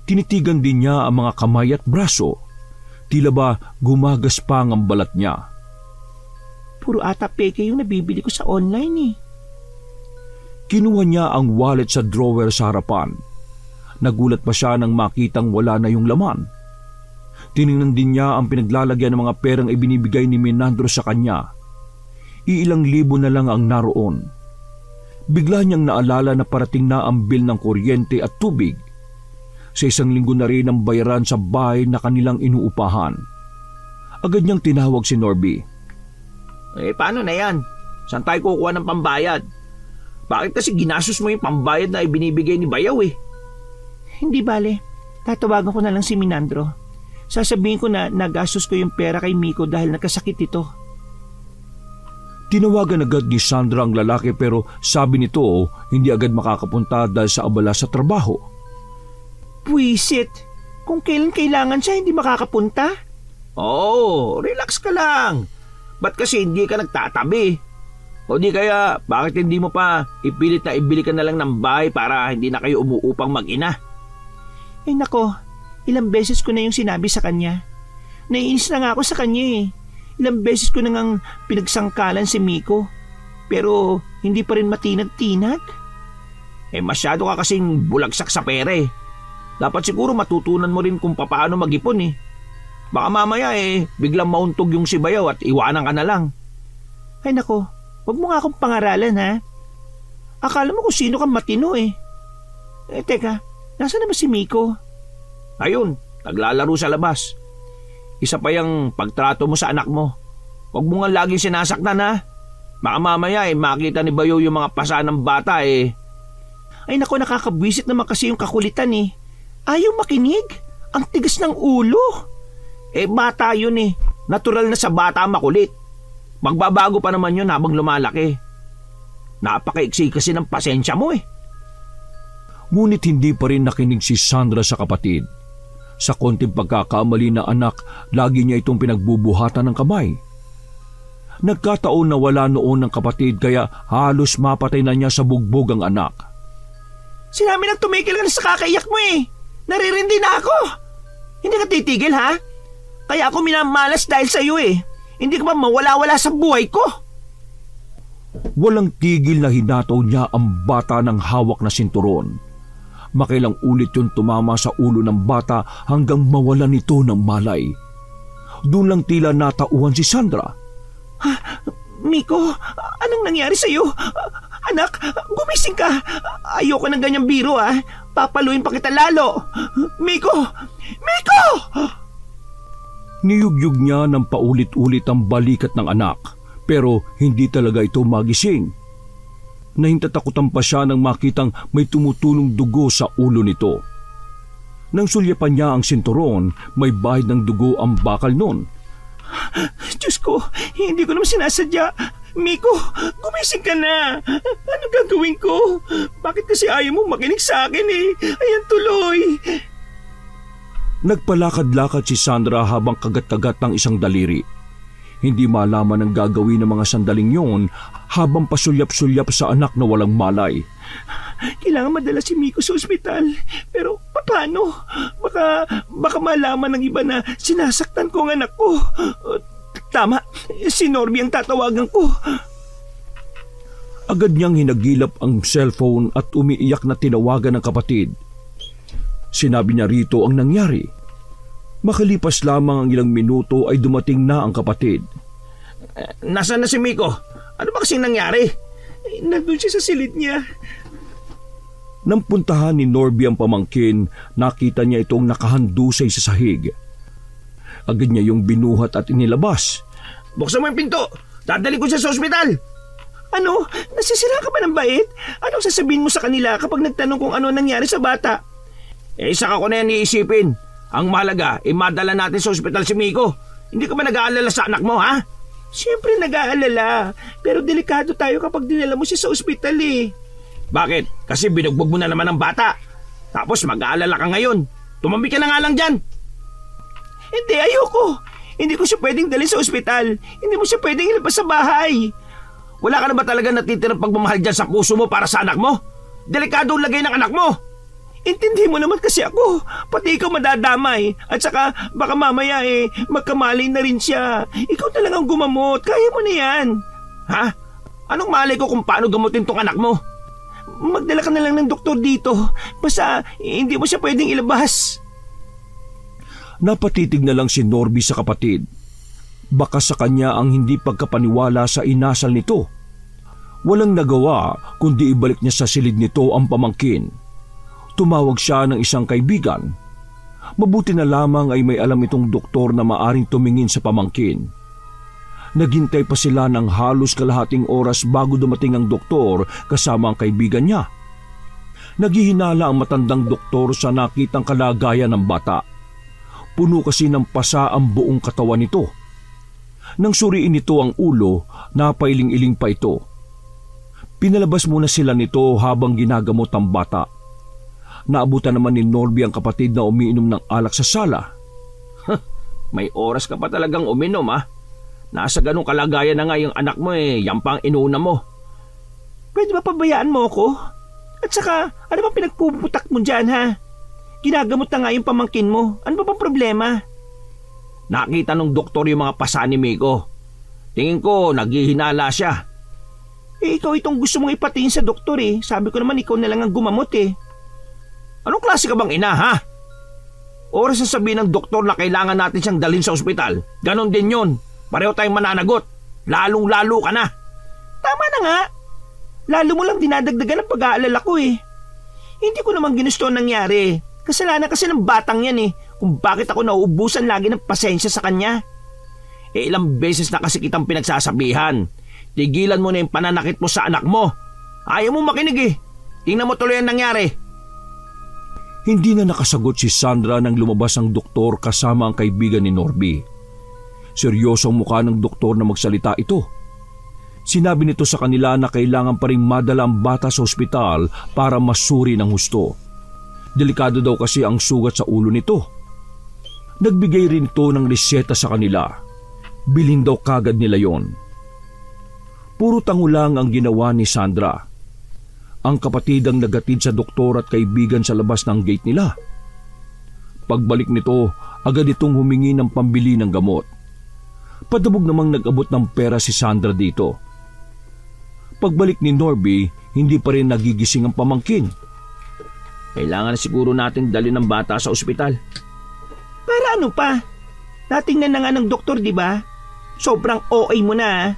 Tinitigan din niya ang mga kamay at braso. Tila ba gumagaspang ang balat niya. Puro ata peke yung nabibili ko sa online eh. Kinuha niya ang wallet sa drawer sa harapan. Nagulat pa siya nang makitang wala na yung laman. Tiningnan din niya ang pinaglalagyan ng mga perang ibinibigay ni Menandro sa kanya. Iilang libo na lang ang naroon. Bigla niyang naalala na parating na ang bill ng kuryente at tubig. Sa 1 linggo na rin ang bayaran sa bahay na kanilang inuupahan. Agad niyang tinawag si Norby. Paano na yan? Saan tayo kukuha ng pambayad? Bakit kasi ginastos mo yung pambayad na ibinibigay ni Bayaw eh? Hindi bale, tatawagan ko na lang si Menandro. Sasabihin ko na nagastos ko yung pera kay Miko dahil nagkasakit ito. Tinawagan agad ni Sandra ang lalaki pero sabi nito hindi agad makakapunta dahil sa abala sa trabaho. Puwisit! Kung kailan kailangan siya hindi makakapunta? Oo, relax ka lang. Ba't kasi hindi ka nagtatabi? O di kaya, bakit hindi mo pa ipilit na ibili ka na lang ng bahay para hindi na kayo umuupang mag-ina? Ay nako, ilang beses ko na yung sinabi sa kanya. Naiinis na nga ako sa kanya eh. Ilang beses ko na ngang pinagsangkalan si Miko. Pero hindi pa rin matinag-tinag. Masyado ka kasing bulagsak sa pera eh. Dapat siguro matutunan mo rin kung paano mag-ipon eh. Baka mamaya biglang mauntog yung si Bayaw at iwanan ka na lang. Ay nako, wag mo nga akong pangaralan ha. Akala mo kung sino kang matino eh. Teka, nasaan na ba si Miko? Ayun, naglalaro sa labas. Isa pa yung pagtrato mo sa anak mo. Wag mo nga laging sinasaktan ha. Baka mamaya makita ni Bayaw yung mga pasa ng bata eh. Ay nako, nakakabwisit naman kasi yung kakulitan eh. Ayaw makinig. Ang tigas ng ulo. Bata yun eh. Natural na sa bata makulit. Magbabago pa naman yun habang lumalaki. Napakaiksi kasi ng pasensya mo eh. Ngunit hindi pa rin nakinig si Sandra sa kapatid. Sa konting pagkakamali na anak, lagi niya itong pinagbubuhatan ng kamay. Nagkataon na wala noon ng kapatid kaya halos mapatay na niya sa bugbog ang anak. Sinabi nang tumigil ka na sa kakaiyak mo eh. Naririndi na ako. Hindi ka titigil ha? Kaya ako minamalas dahil sa iyo eh. Hindi ka ba mawala-wala sa buhay ko? Walang tigil na hinataw niya ang bata ng hawak na sinturon. Makailang ulit yung tumama sa ulo ng bata hanggang mawalan nito ng malay. Doon lang tila natauhan si Sandra. Miko, anong nangyari sa iyo? Anak, gumising ka. Ayoko ng ganyang biro ah. Papaluin pa kita lalo. Miko! Miko! Niyugyug niya ng paulit-ulit ang balikat ng anak pero hindi talaga ito magising. Nahintatakutan pa siya nang makitang may tumutulong dugo sa ulo nito. Nang sulyapan niya ang sinturon, may bahid ng dugo ang bakal nun. Diyos ko, hindi ko naman sinasadya. Miko, gumising ka na. Ano gagawin ko? Bakit kasi ayaw mo makinig sa akin eh? Ayan tuloy. Nagpalakad-lakad si Sandra habang kagat-kagat ng isang daliri. Hindi malaman ang gagawin ng mga sandaling yon habang pasulyap-sulyap sa anak na walang malay. Kailangan madala si Miko sa ospital. Pero paano? Baka malaman ng iba na sinasaktan ko ang anak ko. Tama, si Norby ang tatawagan ko. Agad niyang hinagilap ang cellphone at umiiyak na tinawagan ng kapatid. Sinabi niya rito ang nangyari. Makalipas lamang ang ilang minuto ay dumating na ang kapatid. Nasaan na si Miko? Ano ba kasing nangyari? Nandun siya sa silid niya. Nang puntahan ni Norby ang pamangkin, nakita niya itong nakahandusay sa sahig. Agad niya yung binuhat at inilabas. Buksan mo yung pinto! Dadali ko siya sa ospital! Ano? Nasisira ka ba ng bait? Anong sasabihin mo sa kanila kapag nagtanong kung ano nangyari sa bata? Saka ko na yan iisipin. Ang mahalaga, madala natin sa ospital si Miko. Hindi ka ba nag-aalala sa anak mo, ha? Siyempre nag-aalala, pero delikado tayo kapag dinala mo siya sa ospital eh. Bakit? Kasi binugbog mo na naman ang bata. Tapos mag-aalala ka ngayon. Tumambi ka na nga lang dyan. Hindi, ayoko. Hindi ko siya pwedeng dalhin sa ospital. Hindi mo siya pwedeng ilabas sa bahay. Wala ka na ba talaga natitirang pagmamahal dyan sa puso mo para sa anak mo? Delikado ang lagay ng anak mo. Intindi mo naman kasi ako. Pati ikaw madadamay. At saka baka mamaya magkamalay na rin siya. Ikaw na lang ang gumamot. Kaya mo na yan. Ha? Anong malay ko kung paano gamutin tong anak mo? Magdala ka na lang ng doktor dito. Basta hindi mo siya pwedeng ilabas. Napatitig na lang si Norby sa kapatid. Baka sa kanya ang hindi pagkapaniwala sa inasal nito. Walang nagawa kundi ibalik niya sa silid nito ang pamangkin. Tumawag siya ng isang kaibigan. Mabuti na lamang ay may alam itong doktor na maaring tumingin sa pamangkin. Naghintay pa sila ng halos kalahating oras bago dumating ang doktor kasama ang kaibigan niya. Naghihinala ang matandang doktor sa nakitang kalagayan ng bata. Puno kasi ng pasa ang buong katawan nito. Nang suriin nito ang ulo, napailing-iling pa ito. Pinalabas muna sila nito habang ginagamot ang bata. Naabutan naman ni Norby ang kapatid na umiinom ng alak sa sala. May oras ka pa talagang uminom, ha? Nasa ganong kalagayan na nga yung anak mo yan pa ang inuna mo. Pwede ba pabayaan mo ako? At saka, ano bang pinagpuputak mo dyan, ha? Ginagamot na nga yung pamangkin mo. Ano ba bang problema? Nakita nung doktor yung mga pasa ni Miko. Tingin ko, naghihinala siya. Ikaw itong gusto mong ipatingin sa doktor eh. Sabi ko naman ikaw na lang ang gumamot eh. Anong klase ka bang ina, ha? Oras na sabihin ng doktor na kailangan natin siyang dalhin sa ospital. Ganon din yun. Pareho tayong mananagot. Lalong-lalo ka na. Tama na nga. Lalo mo lang dinadagdagan ang pag-aalala ko eh. Hindi ko naman ginusto ang nangyari. Kasalanan kasi ng batang yan eh. Kung bakit ako nauubusan lagi ng pasensya sa kanya. Ilang beses na kasi kitang pinagsasabihan. Tigilan mo na yung pananakit mo sa anak mo. Ayaw mo makinig eh. Tingnan mo tuloy ang nangyari. Hindi na nakasagot si Sandra nang lumabas ang doktor kasama ang kaibigan ni Norby. Seryoso ang mukha ng doktor na magsalita ito. Sinabi nito sa kanila na kailangan pa rin madala ang bata sa ospital para masuri ng husto. Delikado daw kasi ang sugat sa ulo nito. Nagbigay rin ito ng reseta sa kanila. Bilhin daw kagad nila yon. Puro tango lang ang ginawa ni Sandra. Ang kapatid ang nagatid sa doktor at kaibigan sa labas ng gate nila. Pagbalik nito, agad itong humingi ng pambili ng gamot. Padabog namang nag-abot ng pera si Sandra dito. Pagbalik ni Norby, hindi pa rin nagigising ang pamangkin. Kailangan siguro natin dalhin ng bata sa ospital. Para ano pa? Natingnan na nga ng doktor, di ba? Sobrang OA mo na.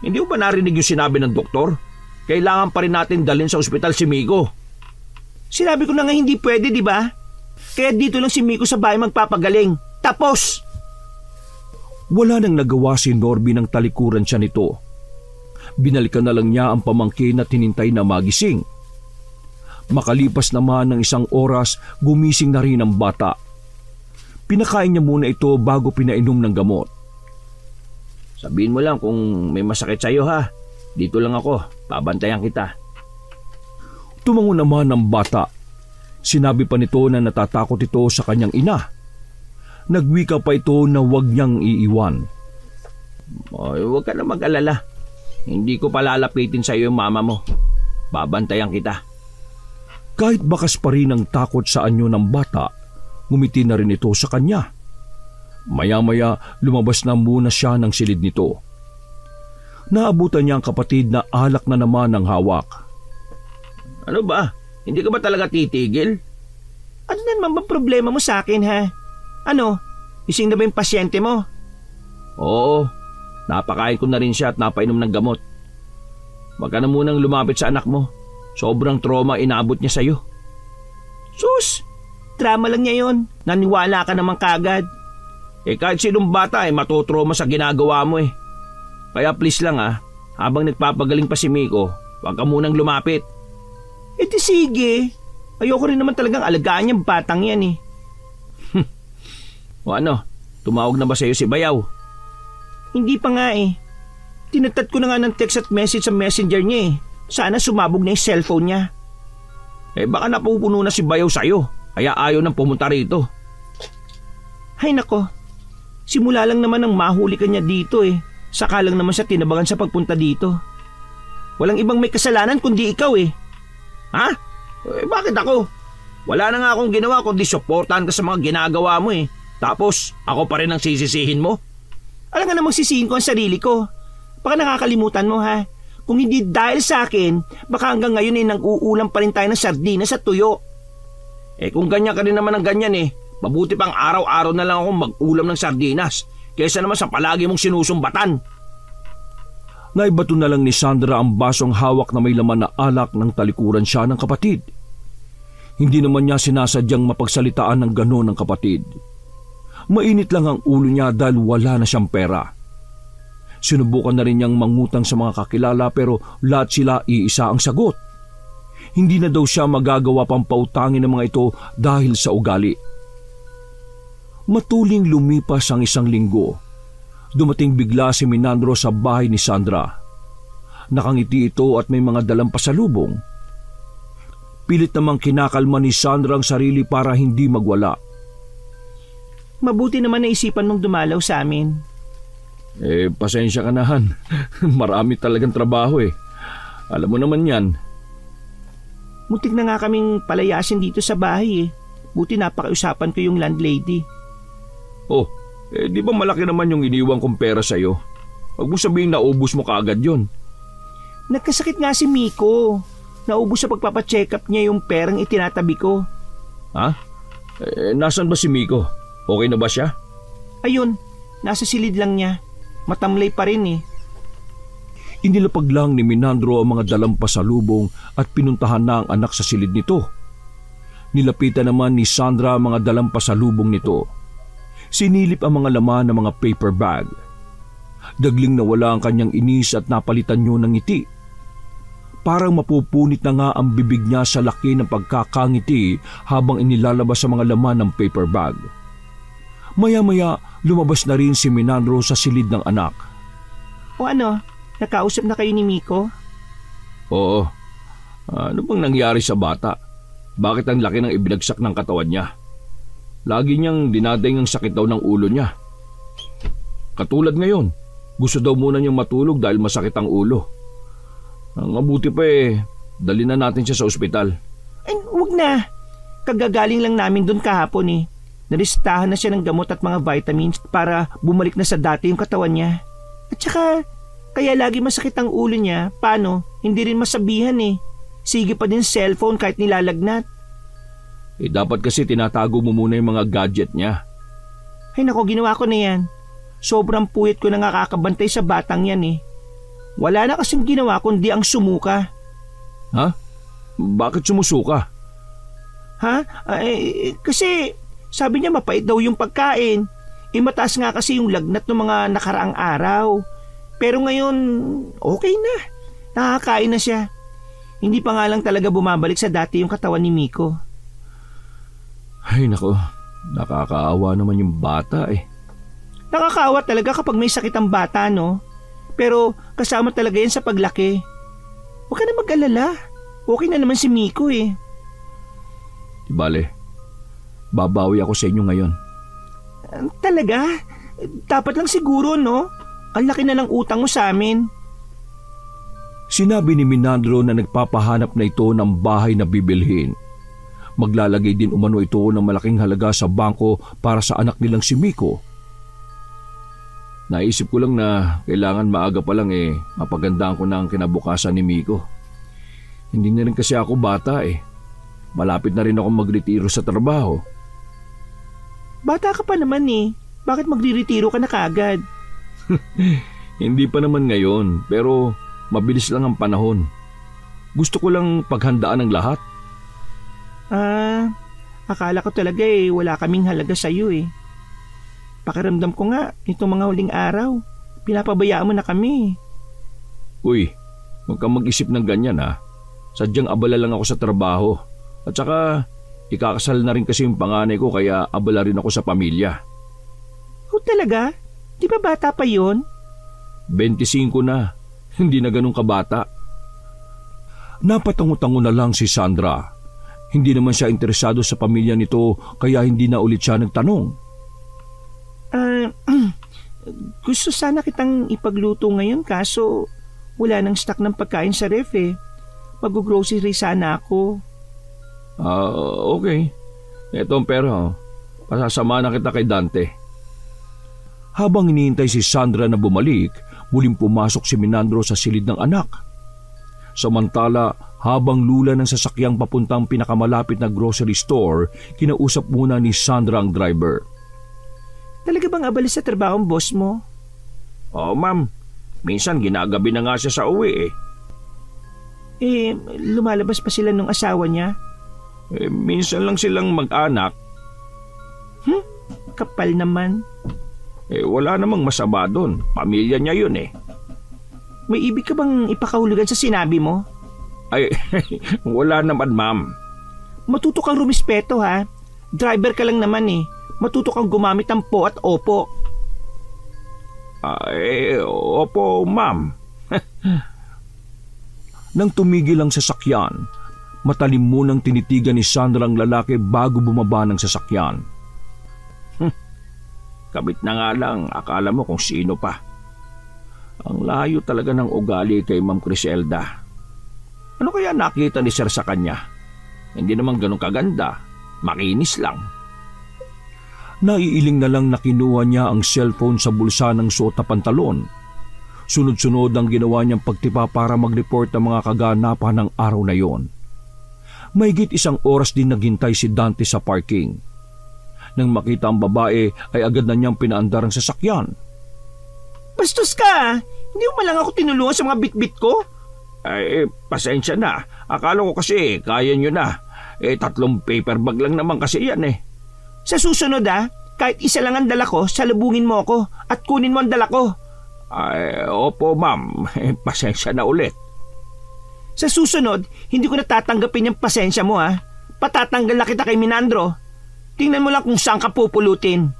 Hindi mo ba narinig yung sinabi ng doktor? Kailangan pa rin natin dalhin sa ospital si Miko. Sinabi ko na nga hindi pwede, di ba? Kaya dito lang si Miko sa bahay magpapagaling. Tapos! Wala nang nagawa si Norby ng talikuran siya nito. Binalikan na lang niya ang pamangkin at hinintay na magising. Makalipas naman ng isang oras, gumising na rin ang bata. Pinakain niya muna ito bago pinainom ng gamot. Sabihin mo lang kung may masakit sa'yo, ha? Dito lang ako, babantayan kita. Tumango naman ang bata. Sinabi pa nito na natatakot ito sa kanyang ina. Nagwika pa ito na huwag niyang iiwan. Ay, huwag ka na mag-alala. Hindi ko palalapitin sa iyo yung mama mo. Babantayan kita. Kahit bakas pa rin ang takot sa anyo ng bata, ngumiti na rin ito sa kanya. Maya-maya lumabas na muna siya ng silid nito. Naabutan niya ang kapatid na alak na naman ng hawak. Ano ba? Hindi ka ba talaga titigil? Ano naman ba problema mo sa akin, ha? Ano? Ising na ba yung pasyente mo? Oo. Napakain ko na rin siya at napainom ng gamot. Huwag ka na munang lumapit sa anak mo. Sobrang trauma inaabot niya sa'yo. Sus! Drama lang niya yon. Naniwala ka naman kagad. Kahit sinong bata matutrauma sa ginagawa mo eh. Kaya please lang habang nagpapagaling pa si Miko, huwag ka munang lumapit. Di sige. Ayoko rin naman talagang alagaan niyang batang yan eh. O ano, Tumawag na ba sa'yo si Bayaw? Hindi pa nga eh. Tinatat ko na nga ng text at message sa messenger niya eh. Sana sumabog na yung cellphone niya. Baka napupuno na si Bayaw sa'yo, kaya ayaw nang pumunta rito. Hay nako, simula lang naman ang mahuli ka niya dito eh. Saka lang naman siya tinabangan sa pagpunta dito. Walang ibang may kasalanan kundi ikaw eh. Ha? Bakit ako? Wala na nga akong ginawa kundi suportahan ka sa mga ginagawa mo eh. Tapos ako pa rin ang sisisihin mo? Alam nga namang sisihin ko ang sarili ko. Baka nakakalimutan mo ha. Kung hindi dahil sa akin, baka hanggang ngayon ay nang-uulam pa rin tayo ng sardinas at tuyo. Kung ganyan ka rin naman ng ganyan mabuti pang araw-araw na lang akong mag-ulam ng sardinas kaysa naman sa palagi mong sinusumbatan. Naibato na lang ni Sandra ang basong hawak na may laman na alak ng talikuran siya ng kapatid. Hindi naman niya sinasadyang mapagsalitaan ng gano'n ng kapatid. Mainit lang ang ulo niya dahil wala na siyang pera. Sinubukan na rin niyang mangutang sa mga kakilala pero lahat sila iisa ang sagot. Hindi na daw siya magagawa pang pautangin ng mga ito dahil sa ugali. Matuling lumipas ang 1 linggo. Dumating bigla si Minandro sa bahay ni Sandra. Nakangiti ito at may mga dalang pasalubong. Pilit namang kinakalma ni Sandra ang sarili para hindi magwala. Mabuti naman naisipan mong dumalaw sa amin. Pasensya ka na Han. Marami talagang trabaho Alam mo naman yan. Muntik na nga kaming palayasin dito sa bahay Buti napakiusapan ko yung landlady. Di ba malaki naman yung iniwang kong pera sa'yo? Huwag mo sabihin naubos mo kaagad yon. Nagkasakit nga si Miko. Naubos sa pagpapacheck up niya yung perang itinatabi ko. Ha? Nasaan ba si Miko? Okay na ba siya? Ayun, nasa silid lang niya. Matamlay pa rin Inilapag lang ni Minandro ang mga dalang pasalubong at pinuntahan na ang anak sa silid nito. Nilapitan naman ni Sandra ang mga dalang pasalubong nito. Sinilip ang mga laman ng mga paper bag. Dagling nawala ang kanyang inis at napalitan niyo ng ngiti. Parang mapupunit na nga ang bibig niya sa laki ng pagkakangiti habang inilalabas sa mga laman ng paper bag. Maya-maya lumabas na rin si Minandro sa silid ng anak. O ano, nakausap na kayo ni Miko? Oo. Ano bang nangyari sa bata? Bakit ang laki ng ibinagsak ng katawan niya? Lagi niyang dinadaing ang sakit daw ng ulo niya. Katulad ngayon, gusto daw muna niyang matulog dahil masakit ang ulo. Ang mabuti pa dali na natin siya sa ospital. Ay, wag na. Kagagaling lang namin doon kahapon Nalistahan na siya ng gamot at mga vitamins para bumalik na sa dati yung katawan niya. At saka, kaya lagi masakit ang ulo niya, paano? Hindi rin masabihan Sige pa din cellphone kahit nilalagnat. Dapat kasi tinatago mo muna yung mga gadget niya. Ay nako, ginawa ko na yan. Sobrang puyat ko na nga kakabantay sa batang yan Wala na kasing ginawa kundi ang sumuka. Ha? Bakit sumusuka? Ha? Kasi sabi niya mapait daw yung pagkain. Mataas nga kasi yung lagnat ng mga nakaraang araw. Pero ngayon, okay na. Nakakain na siya. Hindi pa nga lang talaga bumabalik sa dati yung katawan ni Miko. Ay nako, nakakaawa naman yung bata Nakakaawa talaga kapag may sakit ang bata, no? Pero kasama talaga yan sa paglaki. Huwag ka na mag-alala. Okay na naman si Miko Di bale, babawi ako sa inyo ngayon. Talaga? Dapat lang siguro, no? Ang laki na ng utang mo sa amin. Sinabi ni Minandro na nagpapahanap na ito ng bahay na bibilhin. Maglalagay din umano ito ng malaking halaga sa bangko para sa anak nilang si Miko. Naisip ko lang na kailangan maaga pa lang mapagandaan ko na ang kinabukasan ni Miko. Hindi na rin kasi ako bata Malapit na rin ako magretiro sa trabaho. Bata ka pa naman Bakit magre-retiro ka na kaagad? Hindi pa naman ngayon, pero mabilis lang ang panahon. Gusto ko lang paghandaan ang lahat. Akala ko talaga wala kaming halaga sa'yo Pakiramdam ko nga, itong mga huling araw, pinapabayaan mo na kami. Uy, huwag kang mag-isip ng ganyan Sadyang abala lang ako sa trabaho. At saka, ikakasal na rin kasi yung panganay ko kaya abala rin ako sa pamilya. Ikaw talaga? Di ba bata pa yon? 25 na, hindi na ganun kabata. Napatango-tango na lang si Sandra. Hindi naman siya interesado sa pamilya nito kaya hindi na ulit siya nagtanong. Gusto sana kitang ipagluto ngayon kaso wala nang stock ng pagkain sa ref eh. Mag-grocery sana ako. Okay. Ito ang pera. Pasasama na kita kay Dante. Habang iniintay si Sandra na bumalik, muling pumasok si Minandro sa silid ng anak. Samantala, habang lula ng sasakyang papuntang pinakamalapit na grocery store, kinausap muna ni Sandra ang driver. Talaga bang abala sa trabaho ang boss mo? Oo, ma'am. Minsan ginagabi na nga siya sa uwi eh. Lumalabas pa sila nung asawa niya? Minsan lang silang mag-anak. Kapal naman. Wala namang masama doon. Pamilya niya yun eh. May ibig ka bang ipakahulugan sa sinabi mo? Ay, wala naman, ma'am. Matuto kang rumispeto ha. Driver ka lang naman eh. Matuto kang gumamit ng po at opo. Opo, ma'am. Nang tumigil ang sasakyan, matalim munang tinitigan ni Sandra ang lalaki bago bumaba ng sasakyan. Kabit na nga lang, akala mo kung sino pa. Ang layo talaga ng ugali kay Ma'am Criselda. Ano kaya nakita ni Sir sa kanya? Hindi naman ganun kaganda, makinis lang. Naiiling na lang na kinuha niya ang cellphone sa bulsa ng suot na pantalon. Sunod-sunod ang ginawa niyang pagtipa para mag-report ng mga kaganapan ng araw na yon. Mahigit 1 oras din naghintay si Dante sa parking. Nang makita ang babae ay agad na niyang pinaandar ang sasakyan. Bastos ka! Hindi mo lang ako tinulungan sa mga bitbit ko? Pasensya na. Akala ko kasi kaya nyo na. 3 paper bag lang naman kasi yan eh. Sa susunod kahit isa lang ang dala ko, salubungin mo ako at kunin mo ang dala ko. Opo ma'am. Pasensya na ulit. Sa susunod, hindi ko natatanggapin yung pasensya mo Patatanggal na kita kay Minandro. Tingnan mo lang kung saan ka pupulutin.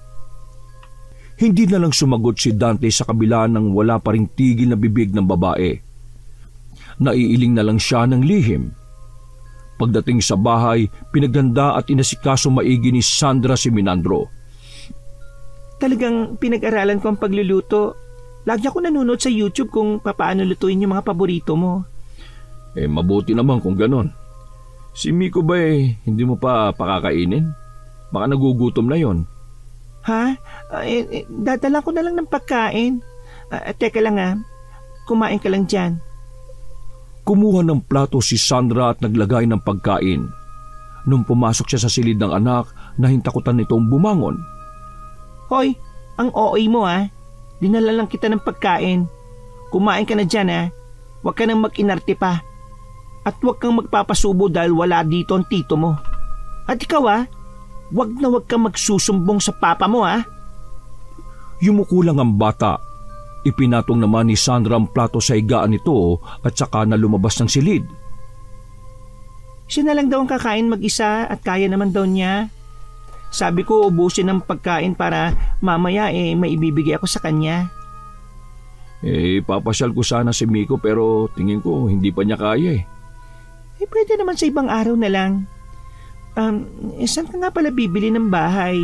Hindi na lang sumagot si Dante sa kabila ng wala pa ring tigil na bibig ng babae. Naiiling na lang siya ng lihim. Pagdating sa bahay, pinaganda at inasikaso maigi ni Sandra si Minandro. Talagang pinag-aralan ko ang pagluluto. Lagi ako nanonood sa YouTube kung paano lutuin yung mga paborito mo. Mabuti naman kung ganon. Si Miko ba hindi mo pa pakakainin? Baka nagugutom na yon. Ha? Dadala ko na lang ng pagkain. Teka lang kumain ka lang dyan. Kumuha ng plato si Sandra at naglagay ng pagkain. Nung pumasok siya sa silid ng anak, nahintakutan nitong bumangon. Hoy, ang OA mo Dinala lang kita ng pagkain. Kumain ka na dyan Huwag ka nang mag-inarte pa. At huwag kang magpapasubo dahil wala dito ang tito mo. At ikaw huwag na huwag kang magsusumbong sa papa mo Yumuko lang ang bata. Ipinatong naman ni Sandra ang plato sa higaan nito at saka na lumabas ng silid. Siya na lang daw ang kakain mag-isa at kaya naman daw niya. Sabi ko ubusin ng pagkain para mamaya maibibigay ako sa kanya. Papasyal ko sana si Miko pero tingin ko hindi pa niya kaya Pwede naman sa ibang araw na lang. Saan ka nga pala bibili ng bahay?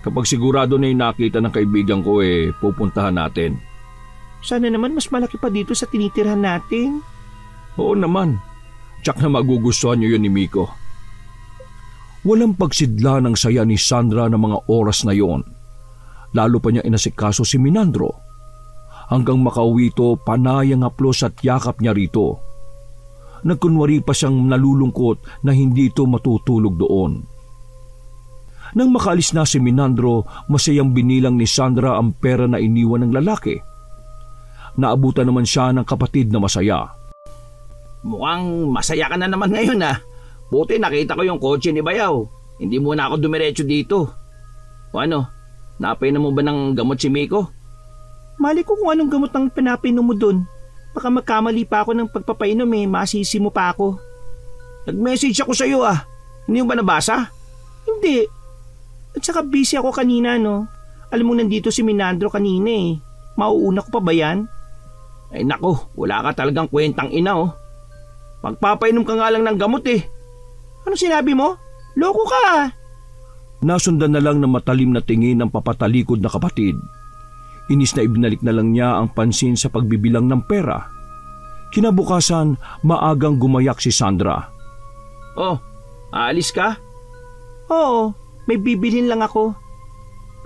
Kapag sigurado na yung nakita ng kaibigan ko pupuntahan natin. Sana naman mas malaki pa dito sa tinitirhan natin. Oo naman. Tsak na magugustuhan niyo yun ni Miko. Walang pagsidla ng saya ni Sandra ng mga oras na yon. Lalo pa niya inasikaso si Minandro. Hanggang makauwi ito, panay ang haplos at yakap niya rito. Nagkunwari pa siyang nalulungkot na hindi ito matutulog doon. Nang makaalis na si Minandro, masayang binilang ni Sandra ang pera na iniwan ng lalaki. Naabutan naman siya ng kapatid na masaya. Mukhang masaya ka na naman ngayon Buti nakita ko yung kotse ni Bayaw. Hindi muna ako dumiretso dito. O napainom mo ba ng gamot si Miko? Mali ko kung anong gamot ang pinapainom mo dun. Baka magkamali pa ako ng pagpapainom masisi mo pa ako. Nag-message ako sa iyo Hindi mo ba nabasa? Hindi. At saka busy ako kanina Alam mo nandito si Minandro kanina eh. Mauuna ko pa ba yan? Ay nako, wala ka talagang kwentang ina oh. Magpapainom ka nga lang ng gamot eh. Ano sinabi mo? Loko ka! Nasundan na lang ng matalim na tingin ng papatalikod na kapatid. Inis na ibinalik na lang niya ang pansin sa pagbibilang ng pera. Kinabukasan, maagang gumayak si Sandra. Oh, aalis ka? Oo, may bibilhin lang ako.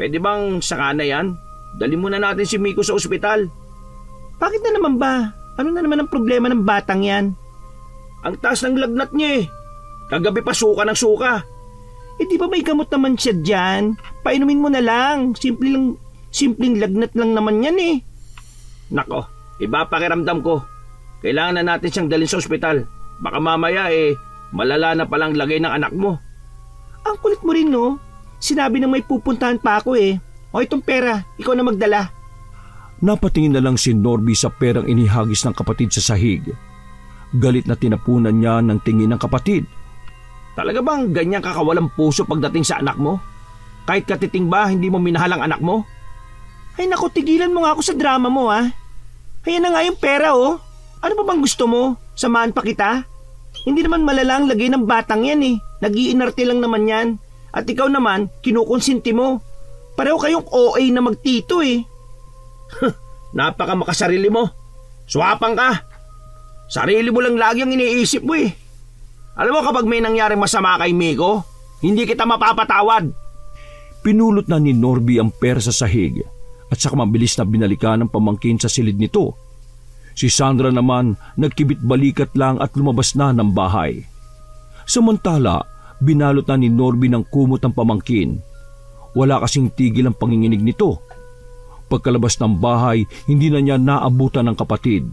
Pwede bang saka na yan? Dali muna natin si Miko sa ospital. Bakit na naman ba? Ano na naman ang problema ng batang yan? Ang taas ng lagnat niya eh. Kagabi pa suka ng suka. Eh di ba may gamot naman siya dyan? Painumin mo na lang. Simpleng lagnat lang naman yan eh. Nako, iba pakiramdam ko. Kailangan na natin siyang dalhin sa ospital. Baka mamaya malala na palang lagay ng anak mo. Ang kulit mo rin no? Sinabi na may pupuntahan pa ako eh. O itong pera, ikaw na magdala. Napatingin na lang si Norby sa perang inihagis ng kapatid sa sahig. Galit na tinapunan niya ng tingin ng kapatid. Talaga bang ganyan kakawalang puso pagdating sa anak mo? Kahit katiting ba, hindi mo minahal ang anak mo? Ay naku, tigilan mo nga ako sa drama mo ha. Ayan na nga yung pera oh. Ano pa bang gusto mo? Samahan pa kita? Hindi naman malalang lagay ng batang yan eh. Nag-iinarte lang naman yan. At ikaw naman, kinukonsinti mo. Pareho kayong OA na magtito eh. Napaka makasarili mo. Swapang ka. Sarili mo lang lagi ang iniisip mo eh. Alam mo kapag may nangyaring masama kay Miko, hindi kita mapapatawad. Pinulot na ni Norby ang pera sa sahig at saka mabilis na binalikan ng pamangkin sa silid nito. Si Sandra naman nagkibit balikat lang at lumabas na ng bahay. Samantala, binalot na ni Norby ng kumot ang pamangkin. Wala kasing tigil ang panginginig nito. Pagkalabas ng bahay, hindi na niya naabutan ng kapatid.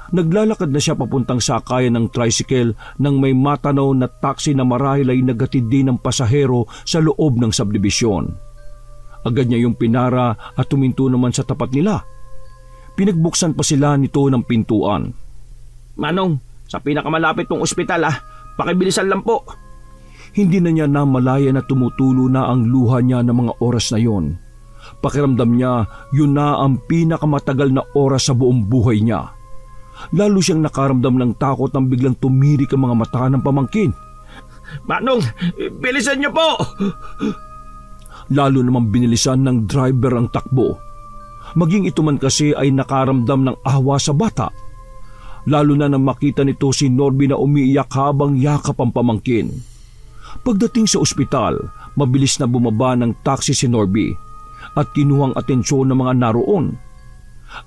Naglalakad na siya papuntang sakayan ng tricycle nang may matanaw na taxi na marahil ay naghatid din ng pasahero sa loob ng subdibisyon. Agad niya yung pinara at tuminto naman sa tapat nila. Pinagbuksan pa sila nito ng pintuan. Manong, sa pinakamalapit kong ospital pakibilisan lang po. Hindi na niya namalaya na tumutulo na ang luha niya ng mga oras na yon. Pakiramdam niya yun na ang pinakamatagal na oras sa buong buhay niya. Lalo siyang nakaramdam ng takot nang biglang tumirik ang mga mata ng pamangkin. Manong, bilisan niyo po! Lalo namang binilisan ng driver ang takbo. Maging ito man kasi ay nakaramdam ng awa sa bata. Lalo na nang makita nito si Norby na umiiyak habang yakap ang pamangkin. Pagdating sa ospital, mabilis na bumaba ng taxi si Norby at kinuhang atensyon ng mga naroon.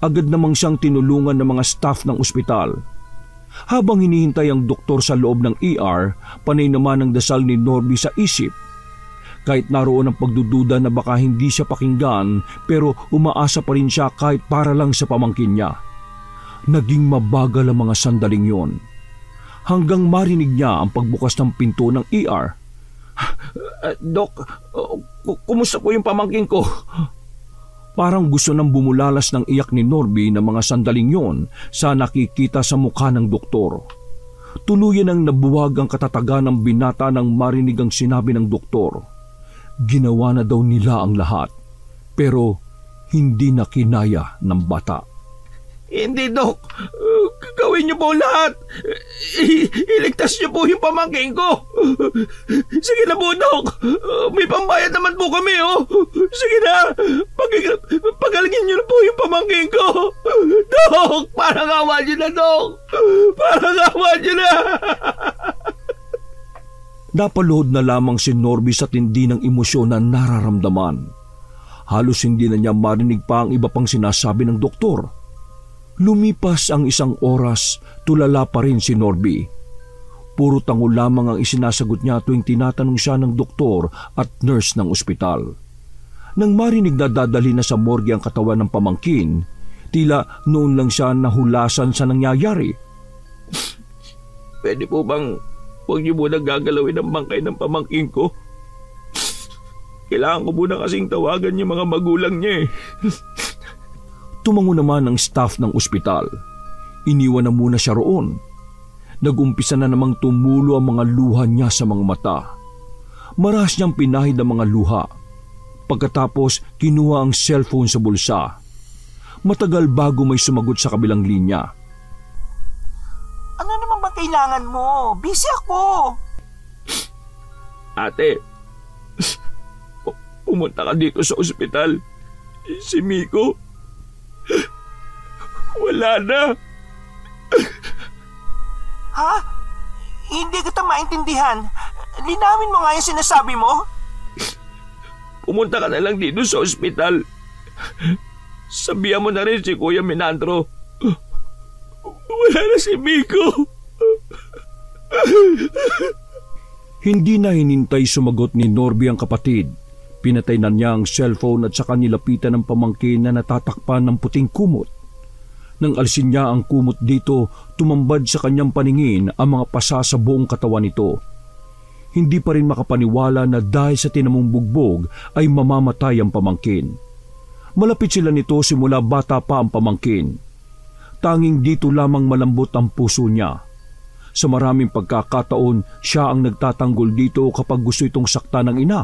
Agad namang siyang tinulungan ng mga staff ng ospital. Habang hinihintay ang doktor sa loob ng ER, panay naman ang dasal ni Norby sa isip. Kahit naroon ang pagdududa na baka hindi siya pakinggan, pero umaasa pa rin siya kahit para lang sa pamangkin niya. Naging mabagal ang mga sandaling yon. Hanggang marinig niya ang pagbukas ng pinto ng ER. Dok, kumusta po yung pamangkin ko? Parang gusto nang bumulalas ng iyak ni Norby ng mga sandaling yon sa nakikita sa mukha ng doktor. Tuluyan ang nabuwag ang katatagan ng binata nang marinig ang sinabi ng doktor. Ginawa na daw nila ang lahat, pero hindi na kinaya ng bata. Hindi, Dok. Gawin niyo po lahat. Iligtas niyo po yung pamangkin ko. Sige na po, Dok. May pambayad naman po kami, oh. Sige na. Pagalingin niyo na po yung pamangkin ko. Dok, parang awa niyo na, Dok. Parang awa niyo na. Napaluhod na lamang si Norby sa tindi ng emosyon na nararamdaman. Halos hindi na niya marinig pa ang iba pang sinasabi ng doktor. Lumipas ang isang oras, tulala pa rin si Norby. Puro tango lamang ang isinasagot niya tuwing tinatanong siya ng doktor at nurse ng ospital. Nang marinig na dadalhin na sa morgue ang katawan ng pamangkin, tila noon lang siya nahulasan sa nangyayari. Pwede po bang huwag niyo muna gagalawin ang bangkay ng pamangkin ko? Kailangan ko muna kasing tawagan yung mga magulang niya eh. Tumango naman ang staff ng ospital. Iniwan na muna siya roon. Nag-umpisa na namang tumulo ang mga luha niya sa mga mata. Maras niyang pinahid ang mga luha. Pagkatapos kinuha ang cellphone sa bulsa. Matagal bago may sumagot sa kabilang linya. Ano naman bang kailangan mo? Busy ako. Ate, pumunta ka dito sa ospital. Si Miko, wala na. Ha? Hindi kita maintindihan. Linawin mo nga yung sinasabi mo. Pumunta ka na lang dito sa ospital. Sabihan mo na rin si Kuya Menandro. Wala na si Miko. Hindi na hinintay sumagot ni Norby ang kapatid. Pinatay na niya ang cellphone at saka nilapitan ng pamangkin na natatakpan ng puting kumot. Nang alisin niya ang kumot dito, tumambad sa kanyang paningin ang mga pasa sa buong katawan nito. Hindi pa rin makapaniwala na dahil sa tinamong bugbog ay mamamatay ang pamangkin. Malapit sila nito simula bata pa ang pamangkin. Tanging dito lamang malambot ang puso niya. Sa maraming pagkakataon, siya ang nagtatanggol dito kapag gusto itong sakta ng ina.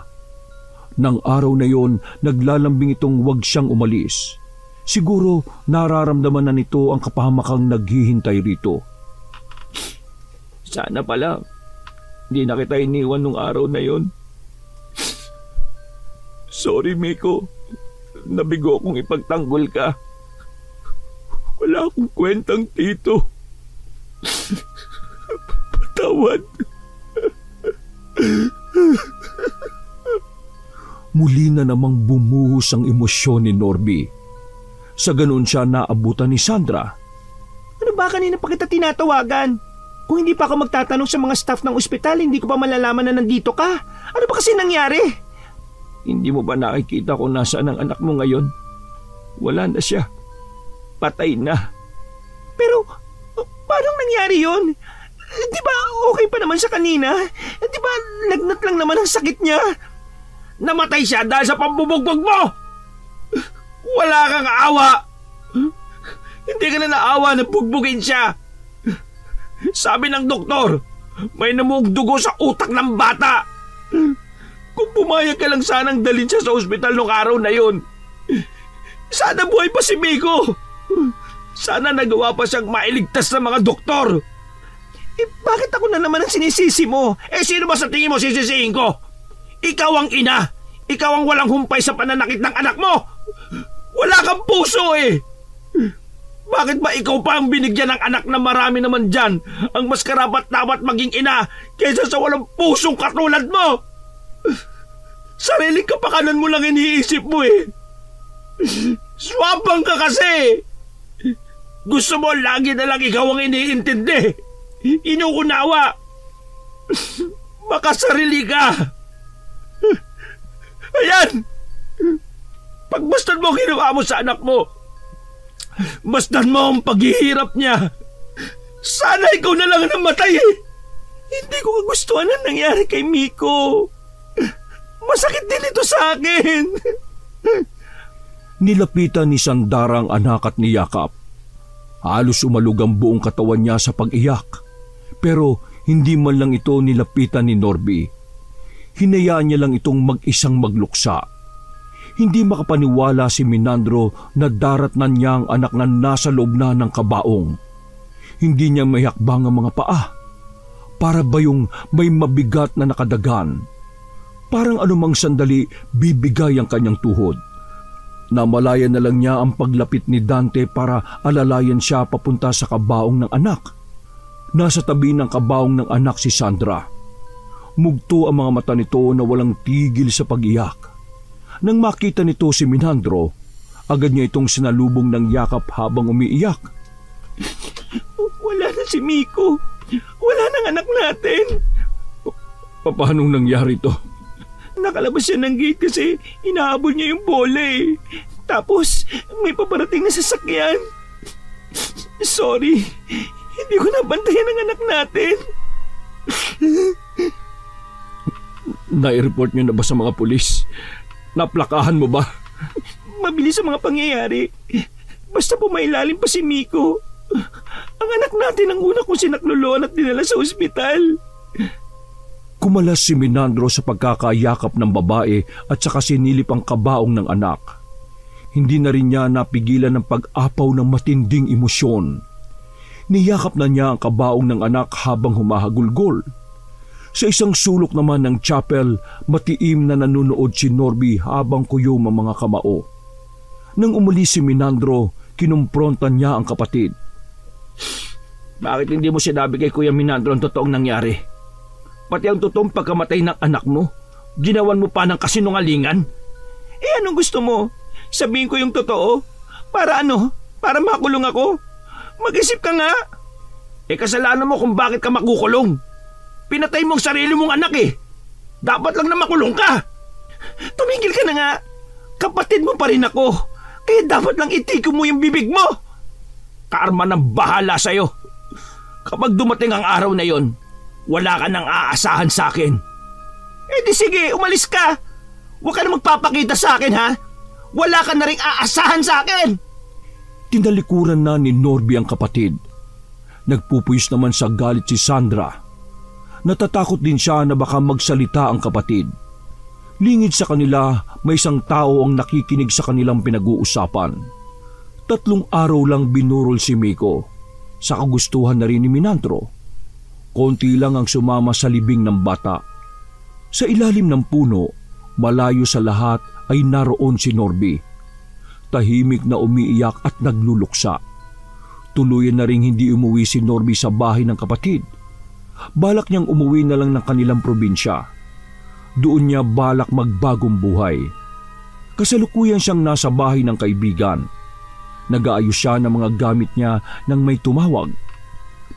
Nang araw na yon, naglalambing itong wag siyang umalis. Siguro nararamdaman na nito ang kapahamakang naghihintay rito. Sana pala, hindi na kita iniwan nung araw na yon. Sorry, Miko. Nabigo kong ipagtanggol ka. Wala akong kwentang tito. Patawad. Muli na namang bumuhos ang emosyon ni Norby. Sa ganoon siya naabutan ni Sandra. Ano ba kanina pa kita tinatawagan? Kung hindi pa ako magtatanong sa mga staff ng ospital, hindi ko pa malalaman na nandito ka. Ano ba kasi nangyari? Hindi mo ba nakikita kung nasaan ang anak mo ngayon? Wala na siya. Patay na. Pero, paano nangyari yon? Di ba okay pa naman siya kanina? Di ba lagnat lang naman ang sakit niya? Namatay siya dahil sa pambubugbog mo! Wala kang awa! Hindi ka na naawa na bugbugin siya! Sabi ng doktor, may namuong dugo sa utak ng bata! Kung pumayag ka lang sanang dalhin siya sa ospital noong araw na yun, sana buhay pa si Miko! Sana nagawa pa siyang mailigtas ng mga doktor! Bakit ako na naman ang sinisisi mo? Sino ba sa tingin mo sisisihin ko? Ikaw ang ina! Ikaw ang walang humpay sa pananakit ng anak mo! Wala kang puso eh! Bakit ba ikaw pa ang binigyan ng anak na marami naman dyan ang mas karapat-dapat maging ina kaysa sa walang pusong katulad mo? Sariling kapakanan mo lang iniisip mo eh. Swabang ka kasi! Gusto mo lagi na lang ikaw ang iniintindi. Inuunawa. Makasarili ka. Ayan! Pagbastan mo ang ginawa mo sa anak mo. Bastan mo ang paghihirap niya. Sana ikaw na lang ang namatay eh. Hindi ko kagustuhan ang nangyari kay Miko. Masakit din ito sa akin. Nilapitan ni Sandara ang anak at niyakap. Halos umalog ang buong katawan niya sa pag-iyak. Pero hindi man lang ito nilapitan ni Norby. Hinayaan niya lang itong mag-isang magluksa. Hindi makapaniwala si Menandro na daratnan niya ang anak na nasa loob na ng kabaong. Hindi niya may hakbang ang mga paa. Para ba yung may mabigat na nakadagan? Parang anumang sandali bibigay ang kanyang tuhod. Namalayan na lang niya ang paglapit ni Dante para alalayan siya papunta sa kabaong ng anak. Nasa tabi ng kabaong ng anak si Sandra. Mugto ang mga mata nito na walang tigil sa pag-iyak. Nang makita nito si Menandro, agad niya itong sinalubong ng yakap habang umiiyak. Wala na si Miko. Wala nang anak natin. Paano nangyari to? Nakalabas siya ng gate kasi inahabol niya yung bola eh. Tapos may paparating na sasakyan. Sorry, hindi ko nabantayan ang anak natin. Nai-report niyo na ba sa mga pulis? Naplakahan mo ba? Mabilis ang mga pangyayari. Basta pumailalim pa si Miko. Ang anak natin ang una kong sinakloloan at dinala sa ospital. Kumalas si Menandro sa pagkakayakap ng babae at saka sinilip ang kabaong ng anak. Hindi na rin niya napigilan ng pag-apaw ng matinding emosyon. Niyakap na niya ang kabaong ng anak habang humahagulgol. Sa isang sulok naman ng chapel, matiim na nanunood si Norby habang kuyom ang mga kamao. Nang umalis si Menandro, kinumprontan niya ang kapatid. Bakit hindi mo sinabi kay Kuya Menandro ang totoong nangyari? Pati ang totoong pagkamatay ng anak mo, ginawan mo pa ng kasinungalingan? Anong gusto mo? Sabihin ko yung totoo? Para ano? Para makulong ako? Mag-isip ka nga. Kasalanan mo kung bakit ka makukulong. Pinatay mong sarili mong anak Dapat lang na makulong ka. Tumigil ka na nga. Kapatid mo pa rin ako. Kaya dapat lang itikom mo yung bibig mo. Karma ng bahala sa'yo. Kapag dumating ang araw na yon, wala ka nang aasahan sa akin. Di sige, umalis ka. Huwag ka na magpapakita sa akin, ha? Wala ka na rin aasahan sa akin. Tinalikuran na ni Norby ang kapatid. Nagpupuyos naman sa galit si Sandra. Natatakot din siya na baka magsalita ang kapatid. Lingid sa kanila, may isang tao ang nakikinig sa kanilang pinag-uusapan. 3 araw lang binurol si Miko. Sa kagustuhan na rin ni Menandro. Konti lang ang sumama sa libing ng bata. Sa ilalim ng puno, malayo sa lahat ay naroon si Norby. Tahimik na umiiyak at nagluluksa. Tuluyan na ring hindi umuwi si Norby sa bahay ng kapatid. Balak niyang umuwi na lang ng kanilang probinsya. Doon niya balak magbagong buhay. Kasalukuyan siyang nasa bahay ng kaibigan. Nag-aayos siya ng mga gamit niya nang may tumawag.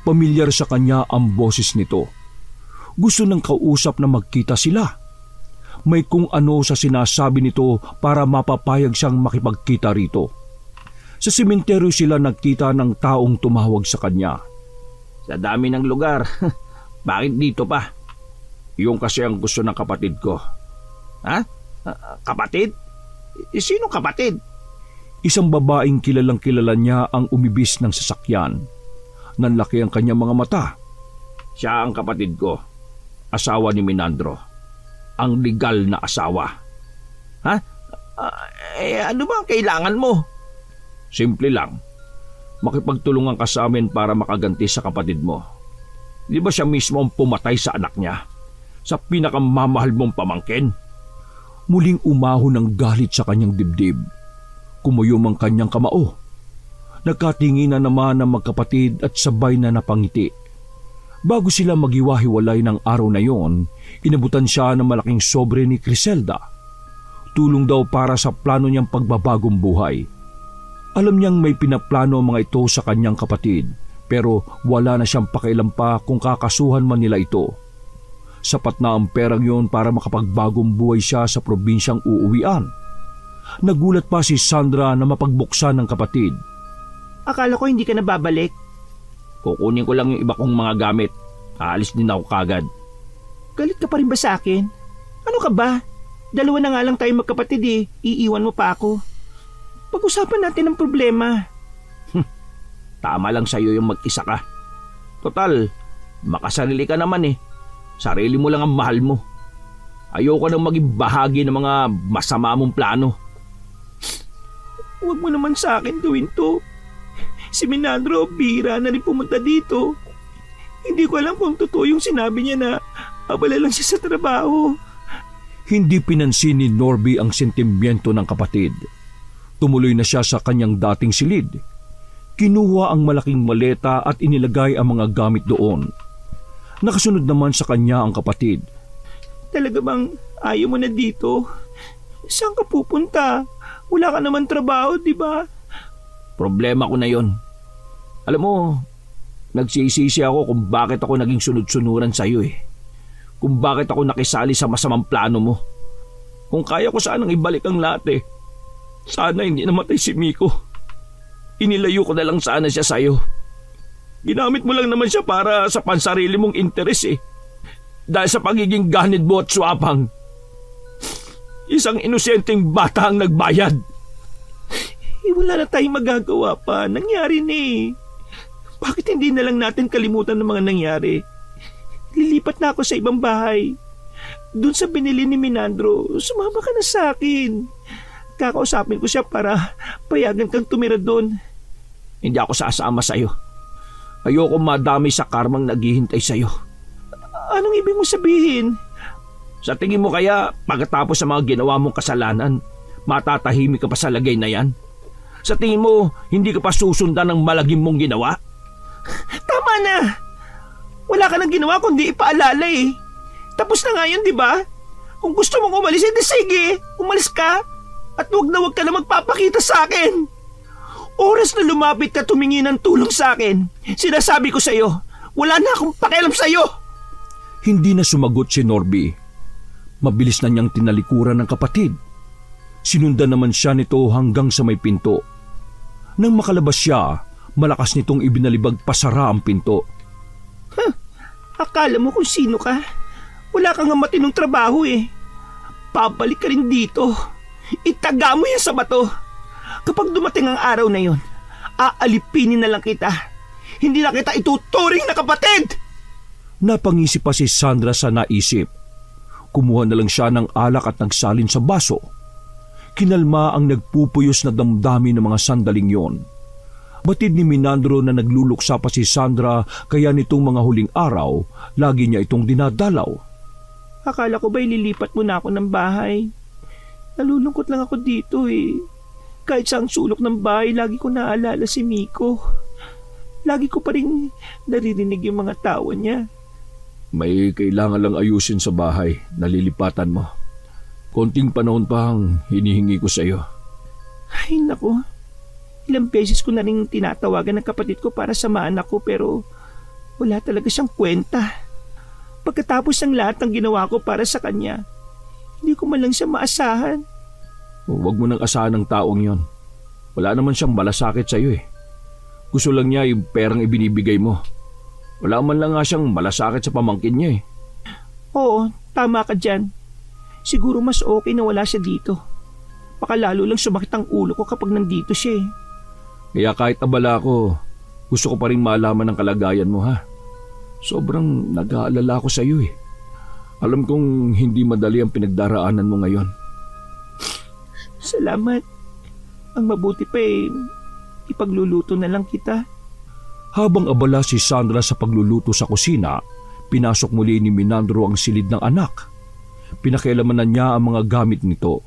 Pamilyar sa kanya ang boses nito. Gusto ng kausap na magkita sila. May kung ano sa sinasabi nito para mapapayag siyang makipagkita rito. Sa sementeryo sila nagkita ng taong tumawag sa kanya. Sa dami ng lugar, bakit dito pa? Yung kasi ang gusto ng kapatid ko. Ha? Kapatid? Sino kapatid? Isang babaeng kilalang kilala niya ang umibis ng sasakyan. Nanlaki ang kanyang mga mata. Siya ang kapatid ko. Asawa ni Menandro. Ang legal na asawa. Ha? Ano ba ang kailangan mo? Simple lang. Makipagtulungan ka sa amin para makaganti sa kapatid mo. Di ba siya mismo ang pumatay sa anak niya? Sa pinakamamahal mong pamangkin? Muling umahon ng galit sa kanyang dibdib. Kumuyom ang kanyang kamao. Nagkatinginan naman ng magkapatid at sabay na napangiti. Bago sila maghiwa-hiwalay ng araw na yon, inabutan siya ng malaking sobre ni Criselda. Tulong daw para sa plano niyang pagbabagong buhay. Alam niyang may pinaplano ang mga ito sa kanyang kapatid, pero wala na siyang pakialam pa kung kakasuhan man nila ito. Sapat na ang perang yon para makapagbagong buhay siya sa probinsyang uuwian. Nagulat pa si Sandra na mapagbuksan ng kapatid. Akala ko hindi ka na babalik. Kukunin ko lang yung iba kong mga gamit. Aalis din ako kagad. Galit ka pa rin ba sa akin? Ano ka ba? 2 na nga lang tayo magkapatid Iiwan mo pa ako. Pag-usapan natin ang problema. Tama lang sa'yo yung mag-isa ka. Total, makasarili ka naman Sarili mo lang ang mahal mo. Ayoko nang maging bahagi ng mga masama mong plano. Huwag mo naman sa akin gawin to. Si Menandro, bihira na rin pumunta dito. Hindi ko alam kung totoo yung sinabi niya na abala lang siya sa trabaho. Hindi pinansin ni Norby ang sentimiento ng kapatid. Tumuloy na siya sa kanyang dating silid. Kinuha ang malaking maleta at inilagay ang mga gamit doon. Nakasunod naman sa kanya ang kapatid. Talaga bang ayaw mo na dito? Saan ka pupunta? Wala ka naman trabaho, di ba? Problema ko na yon. Alam mo, nagsisisi ako kung bakit ako naging sunod-sunuran sa'yo Kung bakit ako nakisali sa masamang plano mo. Kung kaya ko sanang ibalik ang lahat Sana hindi namatay si Miko. Inilayo ko na lang sana siya sa'yo. Ginamit mo lang naman siya para sa pansarili mong interes Dahil sa pagiging ganid mo at swapang. Isang inosenteng bata ang nagbayad. Wala na tayong magagawa pa. Nangyari Bakit hindi na lang natin kalimutan ng mga nangyari? Lilipat na ako sa ibang bahay. Doon sa binili ni Minandro, sumama ka na sa akin. Kakausapin ko siya para payagan kang tumira doon. Hindi ako sasama sa'yo. Ayoko madami sa karmang naghihintay sa'yo. Anong ibig mo sabihin? Sa tingin mo kaya, pagkatapos sa mga ginawa mong kasalanan, matatahimik ka pa sa lagay na yan? Sa tingin mo, hindi ka pa susundan ng malagim mong ginawa? Tama na! Wala ka nang ginawa kundi ipaalala eh. Tapos na nga yun, di ba? Kung gusto mong umalis, edi sige, umalis ka. At huwag ka na magpapakita sa akin. Oras na lumapit ka tumingi ng tulong sa akin, sinasabi ko sa'yo, wala na akong pakialam sa'yo. Hindi na sumagot si Norby. Mabilis na niyang tinalikuran ng kapatid. Sinundan naman siya nito hanggang sa may pinto. Nang makalabas siya, malakas nitong ibinalibag pasara ang pinto. Akala mo kung sino ka? Wala kang nga matinong trabaho eh. Pabalik ka rin dito. Itaga mo yan sa bato. Kapag dumating ang araw na yon, aalipinin na lang kita. Hindi na kita ituturing na kapatid. Napangisip pa si Sandra sa naisip. Kumuha na lang siya ng alak at nagsalin sa baso. Kinalma ang nagpupuyos na damdamin ng mga sandaling yon. Batid ni Minandro na nagluluksa pa si Sandra kaya nitong mga huling araw, lagi niya itong dinadalaw. Akala ko ba'y lilipat mo na ako ng bahay? Nalulungkot lang ako dito eh. Kahit sa ang sulok ng bahay, lagi ko naalala si Miko. Lagi ko pa rin naririnig yung mga tawa niya. May kailangan lang ayusin sa bahay, nalilipatan mo. Konting panahon pa ang hinihingi ko sa iyo. Ay naku, ilang beses ko na rin tinatawagan ng kapatid ko para samahan ako pero wala talaga siyang kwenta. Pagkatapos ng lahat ng ginawa ko para sa kanya, hindi ko man lang siya maasahan. Huwag mo nang asahan ng taong yon. Wala naman siyang malasakit sa iyo eh. Gusto lang niya yung perang ibinibigay mo. Wala man lang nga siyang malasakit sa pamangkin niya eh. Oo, tama ka dyan. Siguro mas okay na wala siya dito. Baka lalo lang sumakit ang ulo ko kapag nandito siya eh. Kaya kahit abala ako, gusto ko pa rin malaman ang kalagayan mo ha. Sobrang nag-aalala ko sa iyo eh. Alam kong hindi madali ang pinagdaraanan mo ngayon. Salamat. Ang mabuti pa eh, ipagluluto na lang kita. Habang abala si Sandra sa pagluluto sa kusina, pinasok muli ni Minandro ang silid ng anak. Pinakialamanan niya ang mga gamit nito.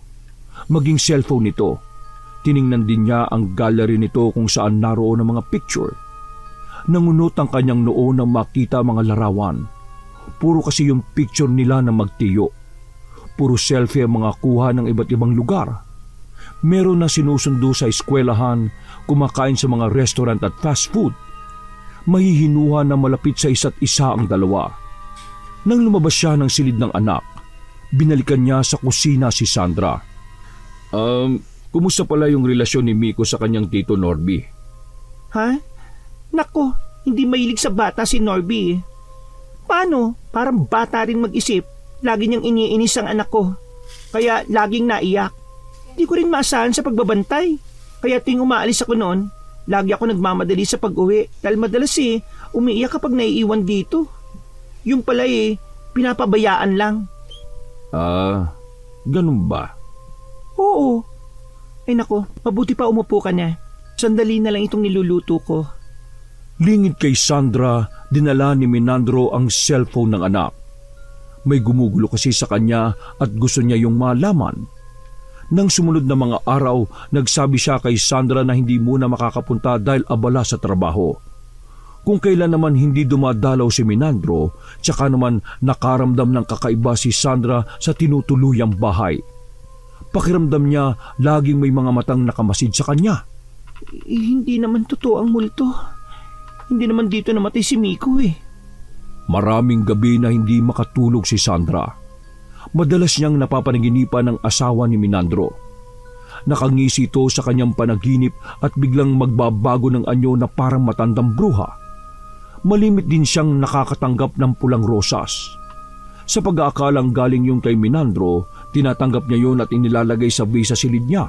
Maging cellphone nito. Tiningnan din niya ang gallery nito kung saan naroon ang mga picture. Nangunot ang kanyang noo nang makita ang mga larawan. Puro kasi yung picture nila na magtiyo. Puro selfie ang mga kuha ng iba't ibang lugar. Meron na sinusundo sa eskwelahan, kumakain sa mga restaurant at fast food. Mahihinuha na malapit sa isa't isa ang dalawa. Nang lumabas siya ng silid ng anak, binalikan niya sa kusina si Sandra. Kumusta pala yung relasyon ni Miko sa kanyang tito Norby? Ha? Nako, hindi mahilig sa bata si Norby. Paano? Parang bata rin mag-isip. Lagi niyang iniinis ang anak ko. Kaya laging naiyak. Hindi ko rin maasahan sa pagbabantay. Kaya tuwing umaalis ako noon, lagi ako nagmamadali sa pag-uwi. Dahil madalas umiiyak kapag naiiwan dito. Yung pala pinapabayaan lang. Ganun ba? Oo. Ay nako, mabuti pa umupo ka na. Sandali na lang itong niluluto ko. Lingid kay Sandra, dinala ni Minandro ang cellphone ng anak. May gumugulo kasi sa kanya at gusto niya yung malaman. Nang sumunod na mga araw, nagsabi siya kay Sandra na hindi muna makakapunta dahil abala sa trabaho. Kung kailan naman hindi dumadalaw si Minandro, tsaka naman nakaramdam ng kakaiba si Sandra sa tinutuluyang bahay. Pakiramdam niya laging may mga matang nakamasid sa kanya. Hindi naman totoo ang multo. Hindi naman dito namatay si Miko eh. Maraming gabi na hindi makatulog si Sandra. Madalas niyang napapanaginipan ng asawa ni Minandro. Nakangisi ito sa kanyang panaginip at biglang magbabago ng anyo na parang matandang bruha. Malimit din siyang nakakatanggap ng pulang rosas. Sa pag-aakalang galing yung kay Minandro, tinatanggap niya yon at inilalagay sa vase sa silid niya.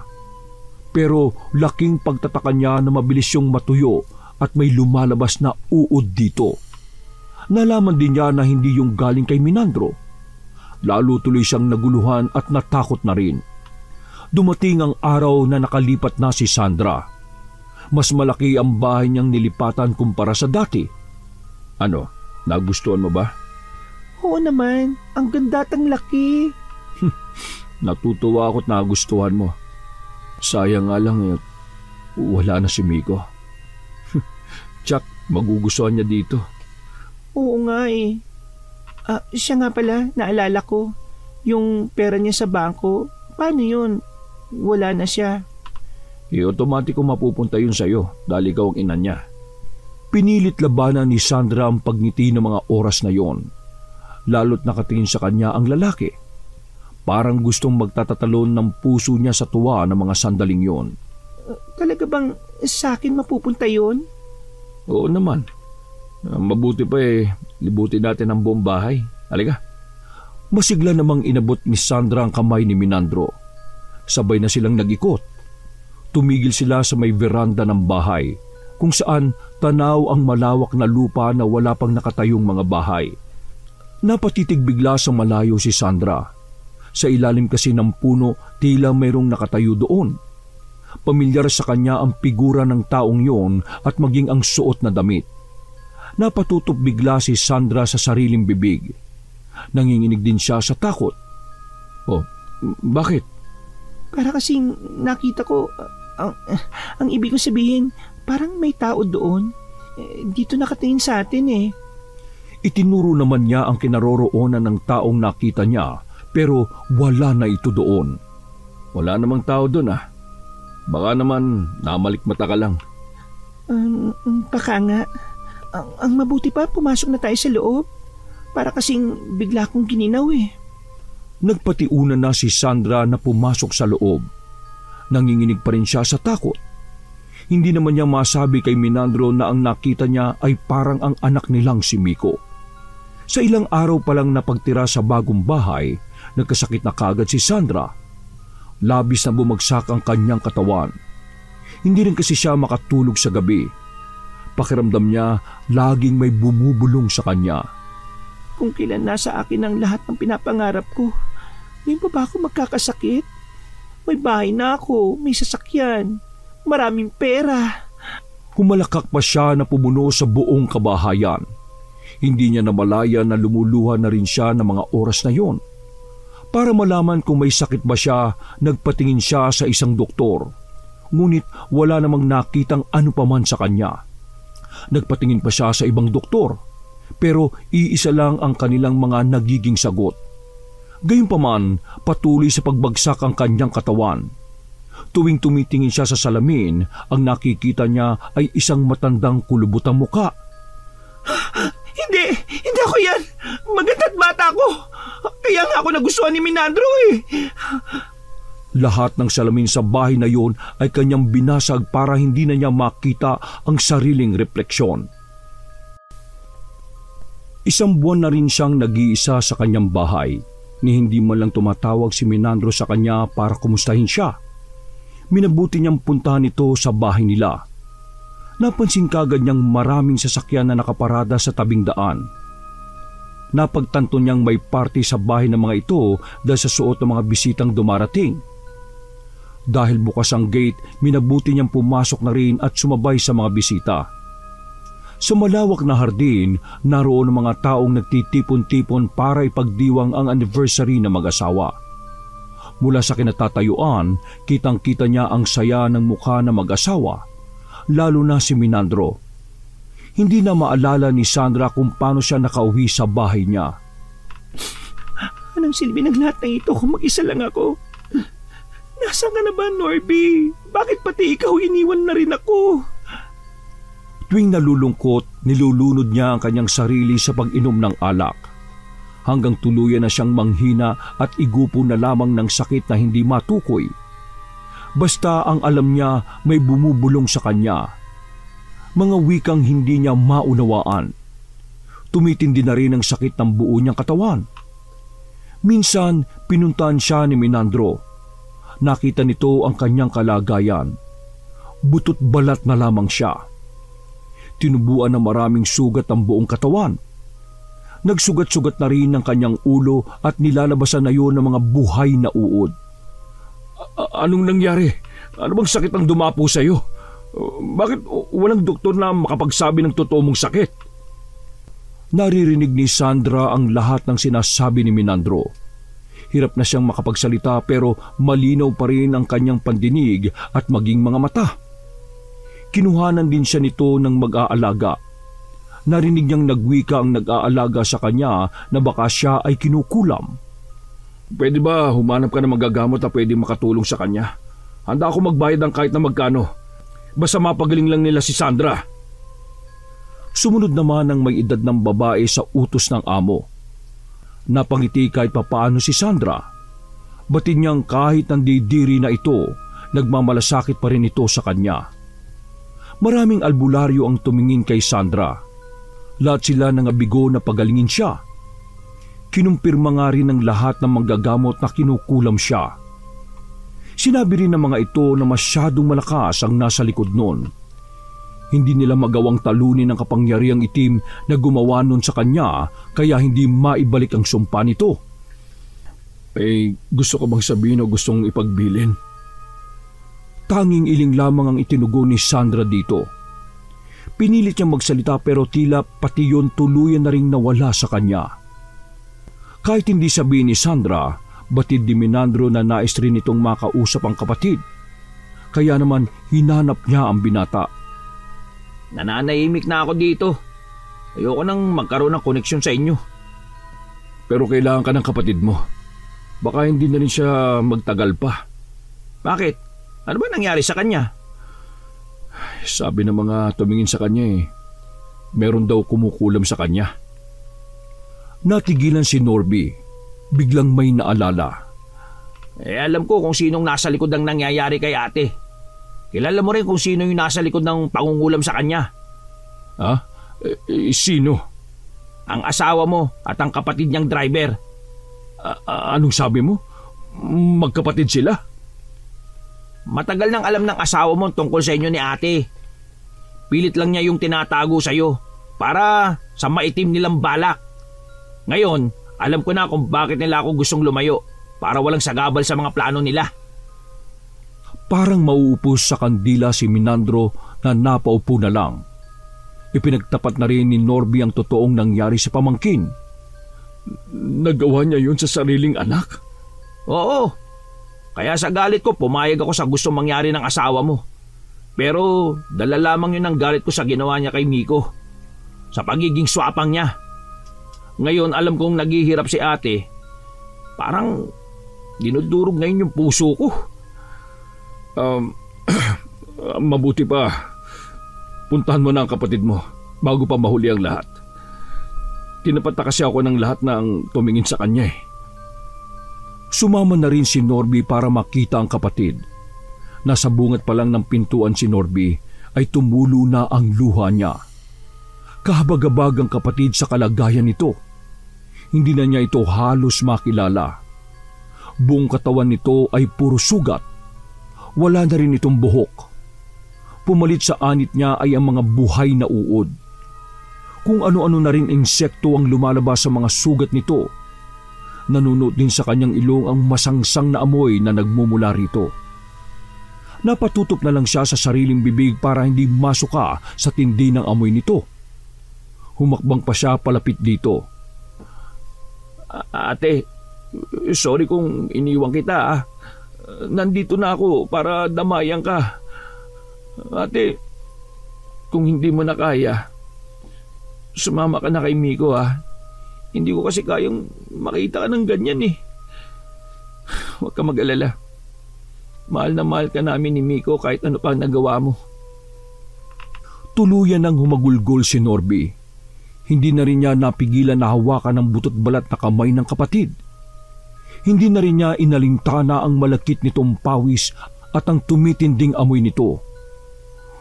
Pero laking pagtataka niya na mabilis yung matuyo at may lumalabas na uod dito. Nalaman din niya na hindi yung galing kay Minandro. Lalo tuloy siyang naguluhan at natakot na rin. Dumating ang araw na nakalipat na si Sandra. Mas malaki ang bahay niyang nilipatan kumpara sa dati. Ano, nagustuhan mo ba? Oo naman, ang ganda at ang laki. Natutuwa ako't nagustuhan mo. Sayang nga lang wala na si Miko. Tsak, magugustuhan niya dito. Oo nga eh. Siya nga pala, naalala ko. Yung pera niya sa bangko, paano yun? Wala na siya. Automatiko mapupunta yun sa'yo dahil ikaw ang ina niya. Pinilit labanan ni Sandra ang pagngiti ng mga oras na yon. Lalo't nakatingin sa kanya ang lalaki. Parang gustong magtatatalon ng puso niya sa tuwa ng mga sandaling yon. Talaga bang sa akin mapupunta yun? Oo naman. Mabuti pa libutin natin ang buong bahay. Halika. Masigla namang inabot ni Sandra ang kamay ni Minandro. Sabay na silang nag-ikot. Tumigil sila sa may veranda ng bahay kung saan tanaw ang malawak na lupa na wala pang nakatayong mga bahay. Napatitig bigla sa malayo si Sandra. Sa ilalim kasi ng puno, tila mayroong nakatayo doon. Pamilyar sa kanya ang figura ng taong yon at maging ang suot na damit. Napatutup bigla si Sandra sa sariling bibig. Nanginginig din siya sa takot. Oh, bakit? Para kasing nakita ko, ang ibig kong sabihin, parang may tao doon. Dito nakatingin sa atin eh. Itinuro naman niya ang kinaroroonan ng taong nakita niya, pero wala na ito doon. Wala namang tao doon Baka naman namalikmata ka lang. Baka nga. Ang mabuti pa, pumasok na tayo sa loob. Para kasing bigla kong gininaw eh. Nagpatiunan na si Sandra na pumasok sa loob. Nanginginig pa rin siya sa takot. Hindi naman niya masabi kay Minandro na ang nakita niya ay parang ang anak nilang si Miko. Sa ilang araw pa lang na pagtira sa bagong bahay, nagkasakit na kagad si Sandra. Labis na bumagsak ang kanyang katawan. Hindi rin kasi siya makatulog sa gabi. Pakiramdam niya laging may bumubulong sa kanya. Kung kailan nasa akin ang lahat ng pinapangarap ko, ngayon pa ba ako magkakasakit? May bahay na ako, may sasakyan, maraming pera. Humalakak pa siya na pumuno sa buong kabahayan. Hindi niya namalaya na lumuluha na rin siya ng mga oras na yon. Para malaman kung may sakit ba siya, nagpatingin siya sa isang doktor. Ngunit wala namang nakitang ano paman sa kanya. Nagpatingin pa siya sa ibang doktor, pero iisa lang ang kanilang mga nagiging sagot. Gayunpaman, patuloy sa pagbagsak ang kanyang katawan. Tuwing tumitingin siya sa salamin, ang nakikita niya ay isang matandang kulubutang muka. Hindi ako yan. Maganda't bata ako. Kaya nga ako nagustuhan ni Minandro eh. Lahat ng salamin sa bahay na yon ay kanyang binasag para hindi na niya makita ang sariling refleksyon. Isang buwan na rin siyang nag-iisa sa kanyang bahay, ni hindi man lang tumatawag si Minandro sa kanya para kumustahin siya. Minabuti niyang puntahan ito sa bahay nila. Napansin kagad niyang maraming sasakyan na nakaparada sa tabing daan. Napagtanto niyang may party sa bahay ng mga ito dahil sa suot ng mga bisitang dumarating. Dahil bukas ang gate, minabuti niyang pumasok na rin at sumabay sa mga bisita. Sa malawak na hardin, naroon ang mga taong nagtitipon-tipon para ipagdiwang ang anniversary ng mag-asawa. Mula sa kinatatayuan, kitang-kita niya ang saya ng mukha ng mag-asawa, lalo na si Minandro. Hindi na maalala ni Sandra kung paano siya nakauwi sa bahay niya. Anong silbi ng lahat ng ito kung mag-isa lang ako? Nasaan ka na ba, Norby? Bakit pati ikaw iniwan na rin ako? Tuwing nalulungkot, nilulunod niya ang kanyang sarili sa pag-inom ng alak. Hanggang tuluyan na siyang manghina at igupo na lamang ng sakit na hindi matukoy. Basta ang alam niya may bumubulong sa kanya. Mga wikang hindi niya maunawaan. Tumitindi na rin ang sakit ng buo niyang katawan. Minsan, pinuntahan siya ni Minandro. Nakita nito ang kanyang kalagayan. Butot balat na lamang siya. Tinubuan ng maraming sugat ang buong katawan. Nagsugat-sugat na rin ang kanyang ulo at nilalabasan na yun ng mga buhay na uod. Anong nangyari? Ano bang sakit ang dumapo sa iyo? Bakit walang doktor na makapagsabi ng totoo mong sakit? Naririnig ni Sandra ang lahat ng sinasabi ni Minandro. Hirap na siyang makapagsalita pero malinaw pa rin ang kanyang pandinig at maging mga mata. Kinuhanan din siya nito ng mag-aalaga. Narinig niyang nagwika ang nag-aalaga sa kanya na baka siya ay kinukulam. Pwede ba humanap ka ng magagamot na pwede makatulong sa kanya? Handa ako magbayad ng kahit na magkano. Basta mapagaling lang nila si Sandra. Sumunod naman ang may edad ng babae sa utos ng amo. Napangiti kahit papaano si Sandra. Batid niyang kahit nandidiri na ito, nagmamalasakit pa rin ito sa kanya. Maraming albularyo ang tumingin kay Sandra. Lahat sila nangabigo na pagalingin siya. Kinumpirma nga rin ng lahat ng manggagamot na kinukulam siya. Sinabi rin ng mga ito na masyadong malakas ang nasa likod nun. Hindi nila magawang talunin ang kapangyarihang itim na gumawa nun sa kanya kaya hindi maibalik ang sumpa nito. Gusto ka bang sabihin o gustong ipagbilin? Tanging iling lamang ang itinugo ni Sandra dito. Pinilit niyang magsalita pero tila pati yun tuluyan na ring nawala sa kanya. Kahit hindi sabihin ni Sandra, batid ni Minandro na nais rin itong makausap ang kapatid. Kaya naman hinanap niya ang binata. Nananahimik na ako dito. Ayoko nang magkaroon ng koneksyon sa inyo. Pero kailangan ka ng kapatid mo. Baka hindi na rin siya magtagal pa. Bakit? Ano ba nangyari sa kanya? Sabi ng mga tumingin sa kanya meron daw kumukulam sa kanya. Natigilan si Norby. Biglang may naalala. Alam ko kung sinong nasa likod ng nangyayari kay ate. Kilala mo rin kung sino yung nasa likod ng pangungulam sa kanya. Ha? Sino? Ang asawa mo at ang kapatid niyang driver. Anong sabi mo? Magkapatid sila? Matagal nang alam ng asawa mo tungkol sa inyo ni ate. Pilit lang niya yung tinatago sa'yo para sa maitim nilang balak. Ngayon, alam ko na kung bakit nila ako gustong lumayo para walang sagabal sa mga plano nila. Parang mauupos sa kandila si Minandro na napaupo na lang. Ipinagtapat na rin ni Norby ang totoong nangyari sa pamangkin. Nagawa niya yun sa sariling anak? Oo. Kaya sa galit ko, pumayag ako sa gustong mangyari ng asawa mo. Pero dala lamang yun ang galit ko sa ginawa niya kay Miko. Sa pagiging swapang niya. Ngayon alam kong naghihirap si ate. Parang dinudurog ngayon yung puso ko. Mabuti pa. Puntahan mo na ang kapatid mo bago pa mahuli ang lahat. Tinapat na kasi ako ng lahat na ang tumingin sa kanya Sumama na rin si Norby para makita ang kapatid. Nasa bungat pa lang ng pintuan si Norby ay tumulo na ang luha niya. Kahabag-habag ang kapatid sa kalagayan nito. Hindi na niya ito halos makilala. Buong katawan nito ay puro sugat. Wala na rin itong buhok. Pumalit sa anit niya ay ang mga buhay na uod. Kung ano-ano na rin insekto ang lumalabas sa mga sugat nito. Nanunot din sa kanyang ilong ang masangsang na amoy na nagmumula rito. Napatutok na lang siya sa sariling bibig para hindi masuka sa tindi ng amoy nito. Humakbang pa siya palapit dito. Ate, sorry kung iniwan kita. Nandito na ako para damayan ka. Ate, kung hindi mo na kaya, sumama ka na kay Miko Hindi ko kasi kayang makita ka ng ganyan Huwag ka mag-alala. Mahal na mahal ka namin ni Miko kahit ano pa nagawa mo. Tuluyan nang humagulgol si Norby. Hindi na rin niya napigilan na hawakan ng butot balat na kamay ng kapatid. Hindi na rin niya inalintana ang malakit nitong pawis at ang tumitinding amoy nito.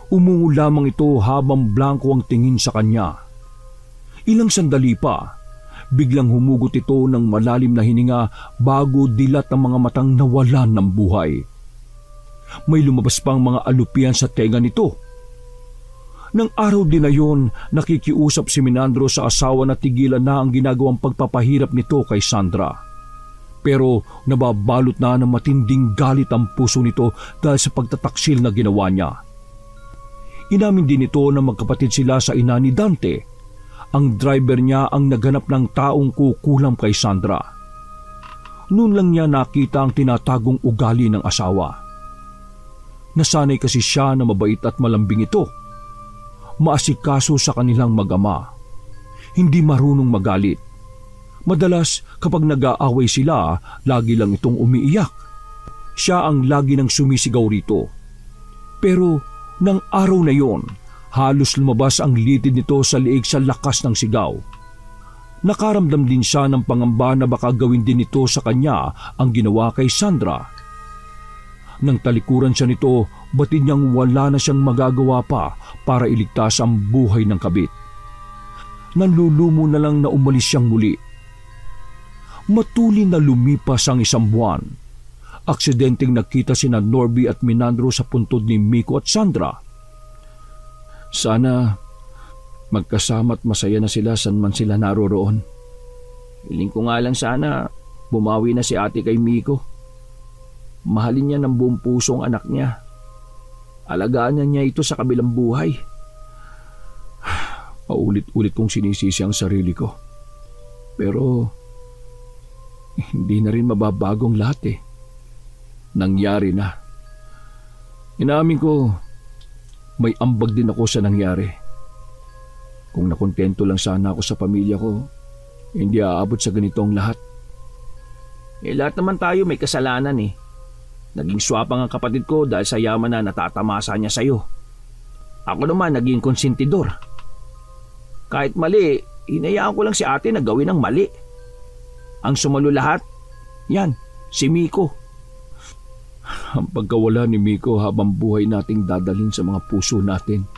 Umungo lamang ito habang blanko ang tingin sa kanya. Ilang sandali pa, biglang humugot ito ng malalim na hininga bago dilat ang mga matang nawalan ng buhay. May lumabas pang mga alupian sa tenga nito. Nang araw din na yon, nakikiusap si Minandro sa asawa na tigilan na ang ginagawang pagpapahirap nito kay Sandra. Pero nababalot na ng matinding galit ang puso nito dahil sa pagtataksil na ginawa niya. Inamin din ito na magkapatid sila sa ina ni Dante. Ang driver niya ang naghanap ng taong kukulam kay Sandra. Noon lang niya nakita ang tinatagong ugali ng asawa. Nasanay kasi siya na mabait at malambing ito. Maasikaso sa kanilang mag-ama. Hindi marunong magalit. Madalas kapag nag-aaway sila, lagi lang itong umiiyak. Siya ang lagi nang sumisigaw rito. Pero nang araw na yon, halos lumabas ang litid nito sa liig sa lakas ng sigaw. Nakaramdam din siya ng pangamba na baka gawin din nito sa kanya ang ginawa kay Sandra. Nang talikuran siya nito, batid niyang wala na siyang magagawa pa para iligtas ang buhay ng kabit. Nanlulumo na lang na umalis siyang muli. Matulin na lumipas ang isang buwan. Aksidenteng nakita sina Norby at Minandro sa puntod ni Miko at Sandra. Sana magkasama at masaya na sila saan man sila naroroon. Hiling ko nga lang sana bumawi na si ate kay Miko. Mahalin niya ng buong puso ang anak niya. Alagaan niya ito sa kabilang buhay. Paulit-ulit kong sinisisi ang sarili ko. Pero hindi na rin mababagong lahat eh. Nangyari na. Inamin ko, may ambag din ako sa nangyari. Kung nakontento lang sana ako sa pamilya ko, hindi aabot sa ganitong lahat. Lahat naman tayo may kasalanan eh. Naging swapang ang kapatid ko dahil sa yaman na natatamasa niya sa'yo. Ako naman naging konsentidor. Kahit mali, hinayaan ko lang si ate na gawin ang mali. Ang sumalo lahat, yan, si Miko. Ang pagkawala ni Miko habang buhay nating dadalhin sa mga puso natin.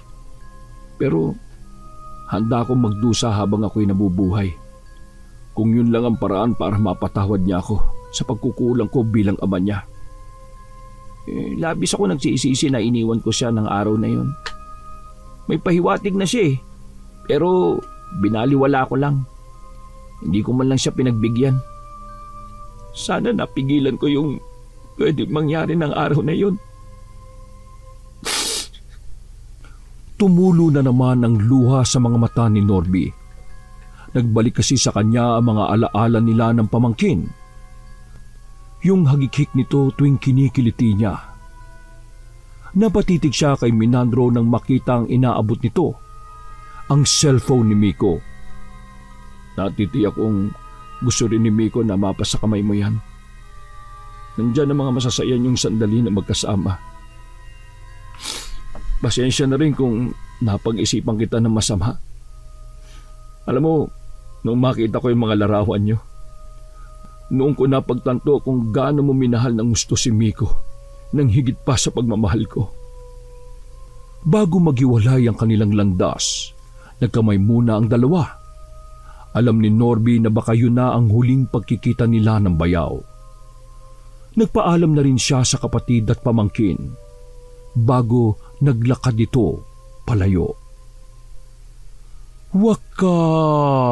Pero handa akong magdusa habang ako'y nabubuhay. Kung yun lang ang paraan para mapatawad niya ako sa pagkukulang ko bilang ama niya. Labis ako nagsisisi na iniwan ko siya ng araw na yon. May pahiwatig na siya eh. Pero binaliwala ko lang. Hindi ko man lang siya pinagbigyan. Sana napigilan ko yung pwede mangyari ng araw na yon. Tumulo na naman ang luha sa mga mata ni Norby. Nagbalik kasi sa kanya ang mga alaala nila ng pamangkin. Yung hagikik nito tuwing kinikiliti niya. Napatitig siya kay Minandro nang makita ang inaabot nito, ang cellphone ni Miko. Natitiyak kong gusto rin ni Miko na mapasa kamay mo yan. Nandyan ang mga masasayan yung sandali na magkasama. Pasensya na rin kung napag-isipan kita ng masama. Alam mo, nung makita ko yung mga larawan nyo, noong ko napagtanto kung gaano mo minahal ng gusto si Miko nang higit pa sa pagmamahal ko. Bago maghiwalay ang kanilang landas, nagkamay muna ang dalawa. Alam ni Norby na baka yun na ang huling pagkikita nila ng bayaw. Nagpaalam na rin siya sa kapatid at pamangkin bago naglakad ito palayo. Wakas!